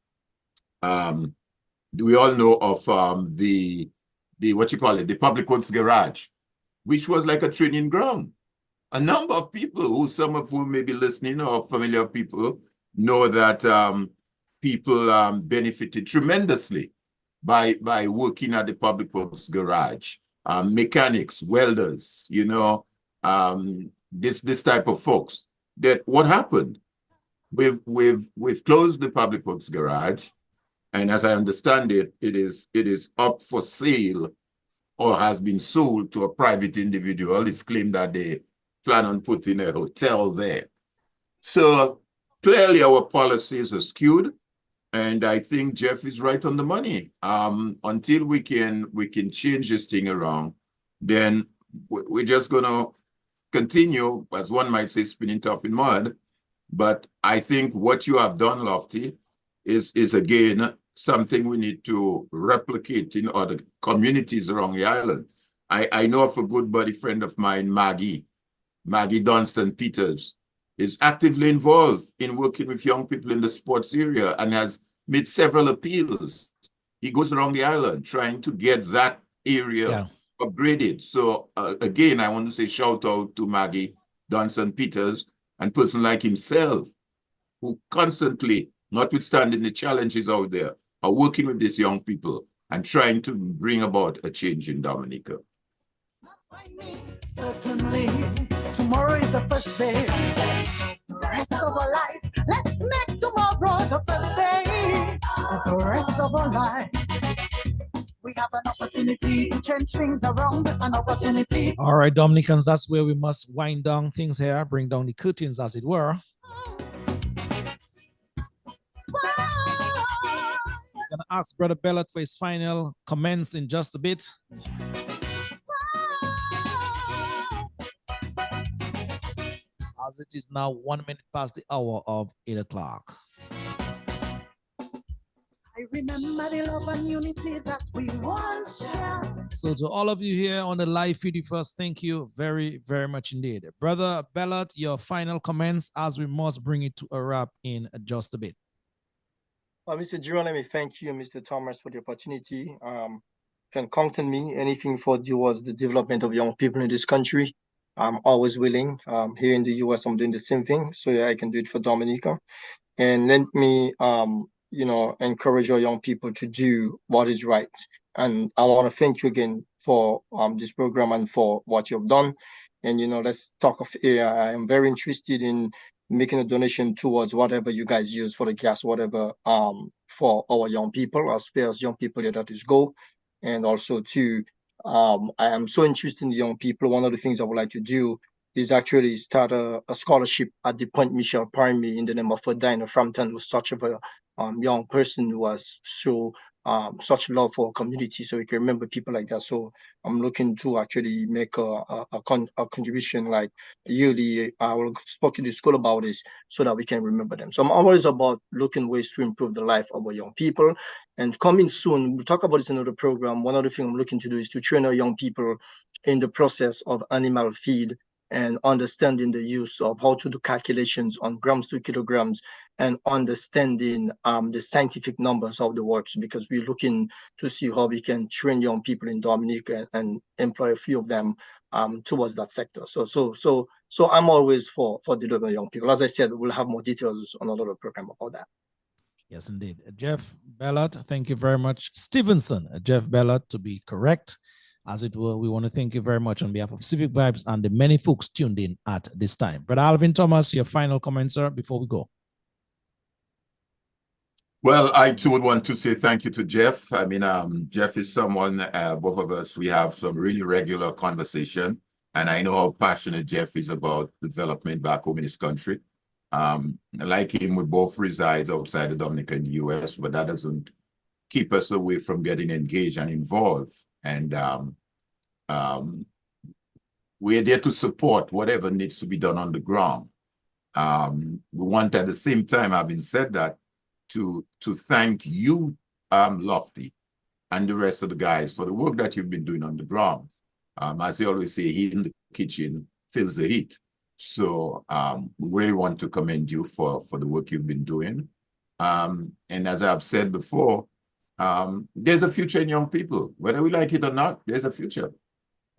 what you call it, the public works garage, which was like a training ground. A number of people who, some of whom may be listening or familiar people, know that people benefited tremendously by working at the public works garage. Mechanics, welders, you know, this type of folks. That what happened? We've closed the public works garage, and as I understand it, it is up for sale or has been sold to a private individual. It's claimed that they plan on putting a hotel there. So clearly our policies are skewed, and I think Jeff is right on the money. Until we can change this thing around, then we're just gonna continue, as one might say, spinning top in mud. But I think what you have done, Lofty, is again something we need to replicate in other communities around the island. I know of a good buddy friend of mine, Maggie Dunstan Peters, is actively involved in working with young people in the sports area and has made several appeals. He goes around the island trying to get that area upgraded. So again, I want to say shout out to Maggie Dunstan Peters and person like himself, who constantly, notwithstanding the challenges out there, are working with these young people and trying to bring about a change in Dominica. Certainly, tomorrow is the first day. The rest of our lives, let's make tomorrow the first day of the rest of our life. We have an opportunity to change things around, an opportunity. All right, Dominicans, that's where we must wind down things here, bring down the curtains, as it were. I'm gonna ask Brother Bellot for his final comments in just a bit. As it is now 1 minute past the hour of 8 o'clock. I remember the love and unity that we once shared. So to all of you here on the live feed, first, thank you very, very much indeed. Brother Bellot, your final comments as we must bring it to a wrap in just a bit. Mr. Giron, let me thank you, Mr. Thomas, for the opportunity. Can count on me. Anything for towards the development of young people in this country. I'm always willing. Here in the US, I'm doing the same thing, so yeah, I can do it for Dominica. And let me, encourage our young people to do what is right. And I want to thank you again for this program and for what you've done. And let's talk of air. I am very interested in making a donation towards whatever you guys use for the gas, whatever for our young people, as far as young people that is go. And also to I am so interested in the young people. One of the things I would like to do is actually start a scholarship at the Point Michel Primary in the name of Dinah Frampton, who's such of a young person who has so such love for our community, so we can remember people like that. So I'm looking to actually make a contribution like yearly. I will speak to the school about this so that we can remember them. So I'm always about looking ways to improve the life of our young people. And coming soon, we'll talk about this in another program. One other thing I'm looking to do is to train our young people in the process of animal feed and understanding the use of how to do calculations on grams to kilograms and understanding the scientific numbers of the works, because we're looking to see how we can train young people in Dominica and employ a few of them towards that sector. So I'm always for developing young people. As I said, we'll have more details on another program about that. Yes, indeed. Jeff Bellot, thank you very much. Stevenson, Jeff Bellot, to be correct. As it were, we want to thank you very much on behalf of Civic Vibes and the many folks tuned in at this time. Brother Alvin Thomas, your final comments, sir, before we go. Well, I too would want to say thank you to Jeff. I mean, Jeff is someone, both of us, we have some really regular conversation, and I know how passionate Jeff is about development back home in his country. Like him, we both reside outside of Dominica in the US, but that doesn't keep us away from getting engaged and involved. And we're there to support whatever needs to be done on the ground. We want, at the same time, having said that, to thank you, Lofty, and the rest of the guys for the work that you've been doing on the ground. As they always say, heat in the kitchen fills the heat. So we really want to commend you for the work you've been doing. And as I've said before, there's a future in young people. Whether we like it or not, there's a future.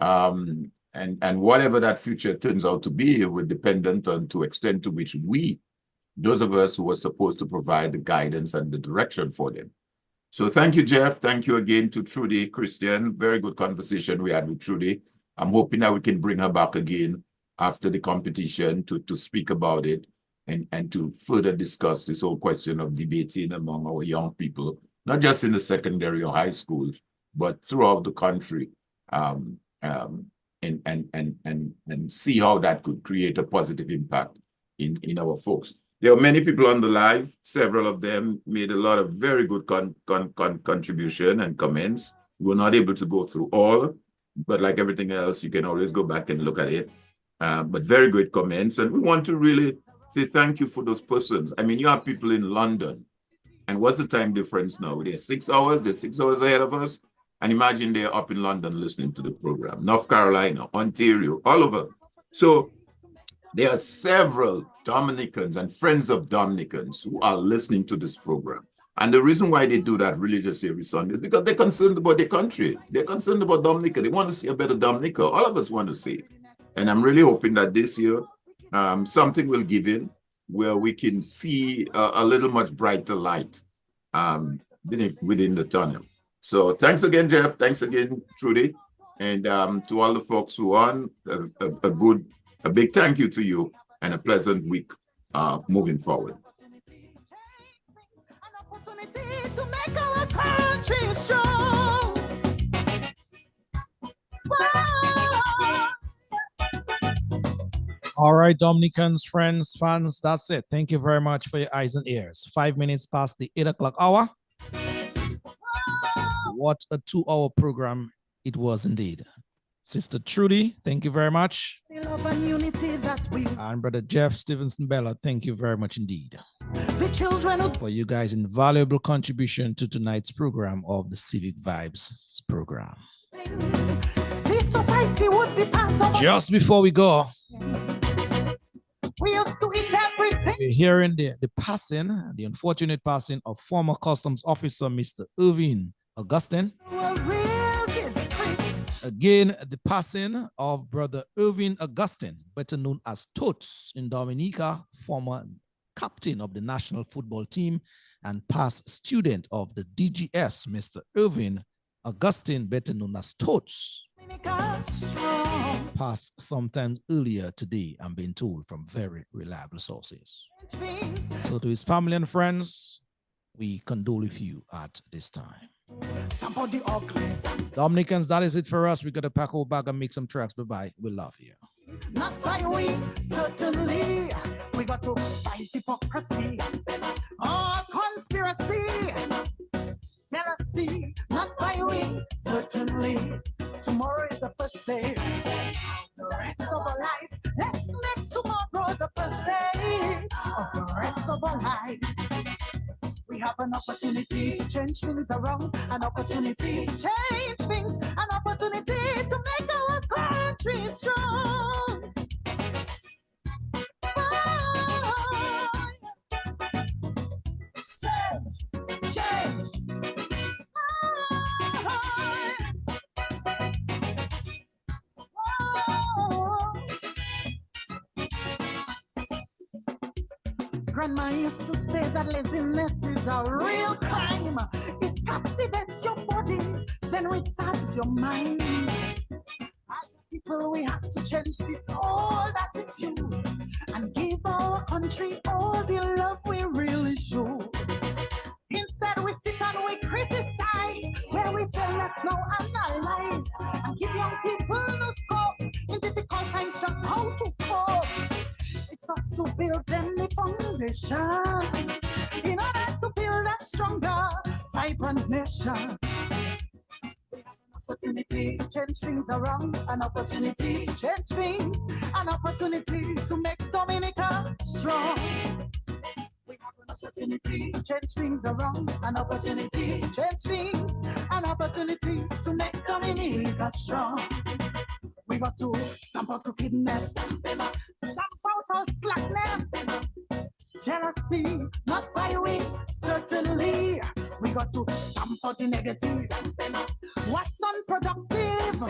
And whatever that future turns out to be, it will dependent on to extent to which we, those of us who are supposed to provide the guidance and the direction for them. So thank you, Jeff. Thank you again to Trudy Christian. Very good conversation we had with Trudy. I'm hoping that we can bring her back again after the competition to speak about it and to further discuss this whole question of debating among our young people, not just in the secondary or high schools, but throughout the country, and see how that could create a positive impact in our folks. There are many people on the live. Several of them made a lot of very good contribution and comments. We were not able to go through all, but like everything else, you can always go back and look at it. But very great comments. And we want to really say thank you for those persons. I mean, you have people in London, And what's the time difference now? They're 6 hours, they're 6 hours ahead of us. And imagine they're up in London listening to the program, North Carolina, Ontario, all over. So there are several Dominicans and friends of Dominicans who are listening to this program. And the reason why they do that religiously every Sunday is because they're concerned about their country. They're concerned about Dominica. They want to see a better Dominica. All of us want to see it. And I'm really hoping that this year, something will give in where we can see a little much brighter light within the tunnel. So thanks again, Jeff. Thanks again, Trudy. And to all the folks who are on, a big thank you to you and a pleasant week moving forward. To make our country strong. All right, Dominicans, friends, fans, that's it. Thank you very much for your eyes and ears. 5 minutes past the 8 o'clock hour. What a 2-hour program it was indeed. Sister Trudy, thank you very much. And Brother Jeff Stevenson Bella, thank you very much indeed for you guys' invaluable contribution to tonight's program of the Civic Vibes program. Just before we go, we're hearing the passing, the unfortunate passing of former customs officer Mr. Irvin Augustine. Again, the passing of Brother Irvin Augustine, better known as Toots in Dominica, former captain of the national football team and past student of the DGS, Mr. Irvin Augustine, better known as Toots, passed sometime earlier today, I'm being told from very reliable sources. So to his family and friends, we condole with you at this time. Dominicans, that is it for us. We got to pack our bag and make some tracks. Bye-bye. We love you. Not by we, certainly. We got to fight hypocrisy. All conspiracy. Jealousy. Not by we, certainly. Tomorrow is the first day. The rest of our life. Let's make tomorrow the first day of the rest of our life. We have an opportunity to change things around, an opportunity to change things, an opportunity to make our country strong. Oh, change, change. Grandma used to say that laziness is a real crime. It captivates your body, then retards your mind. As people, we have to change this old attitude and give our country all the love we really should. Instead, we sit and we criticize, where we say let's now analyze and give young people no scope in difficult times just how to cope. It's us to build them the foundation in order to build a stronger, vibrant nation. We have an opportunity to change things around, an opportunity to change things, an opportunity to make Dominica strong. We have an opportunity to change things around, an opportunity to change things, an opportunity to make Dominica strong. We got to stamp out crookedness, stamp out all slackness, jealousy, not by we, certainly. We got to stamp out the negative, what's unproductive,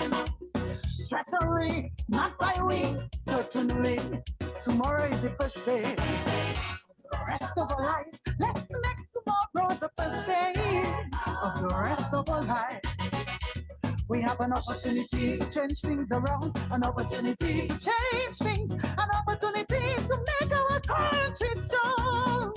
treachery, not by we, certainly. Tomorrow is the first day. The rest of our lives, let's make tomorrow the first day of the rest of our life. We have an opportunity to change things around, an opportunity to change things, an opportunity to make our country strong.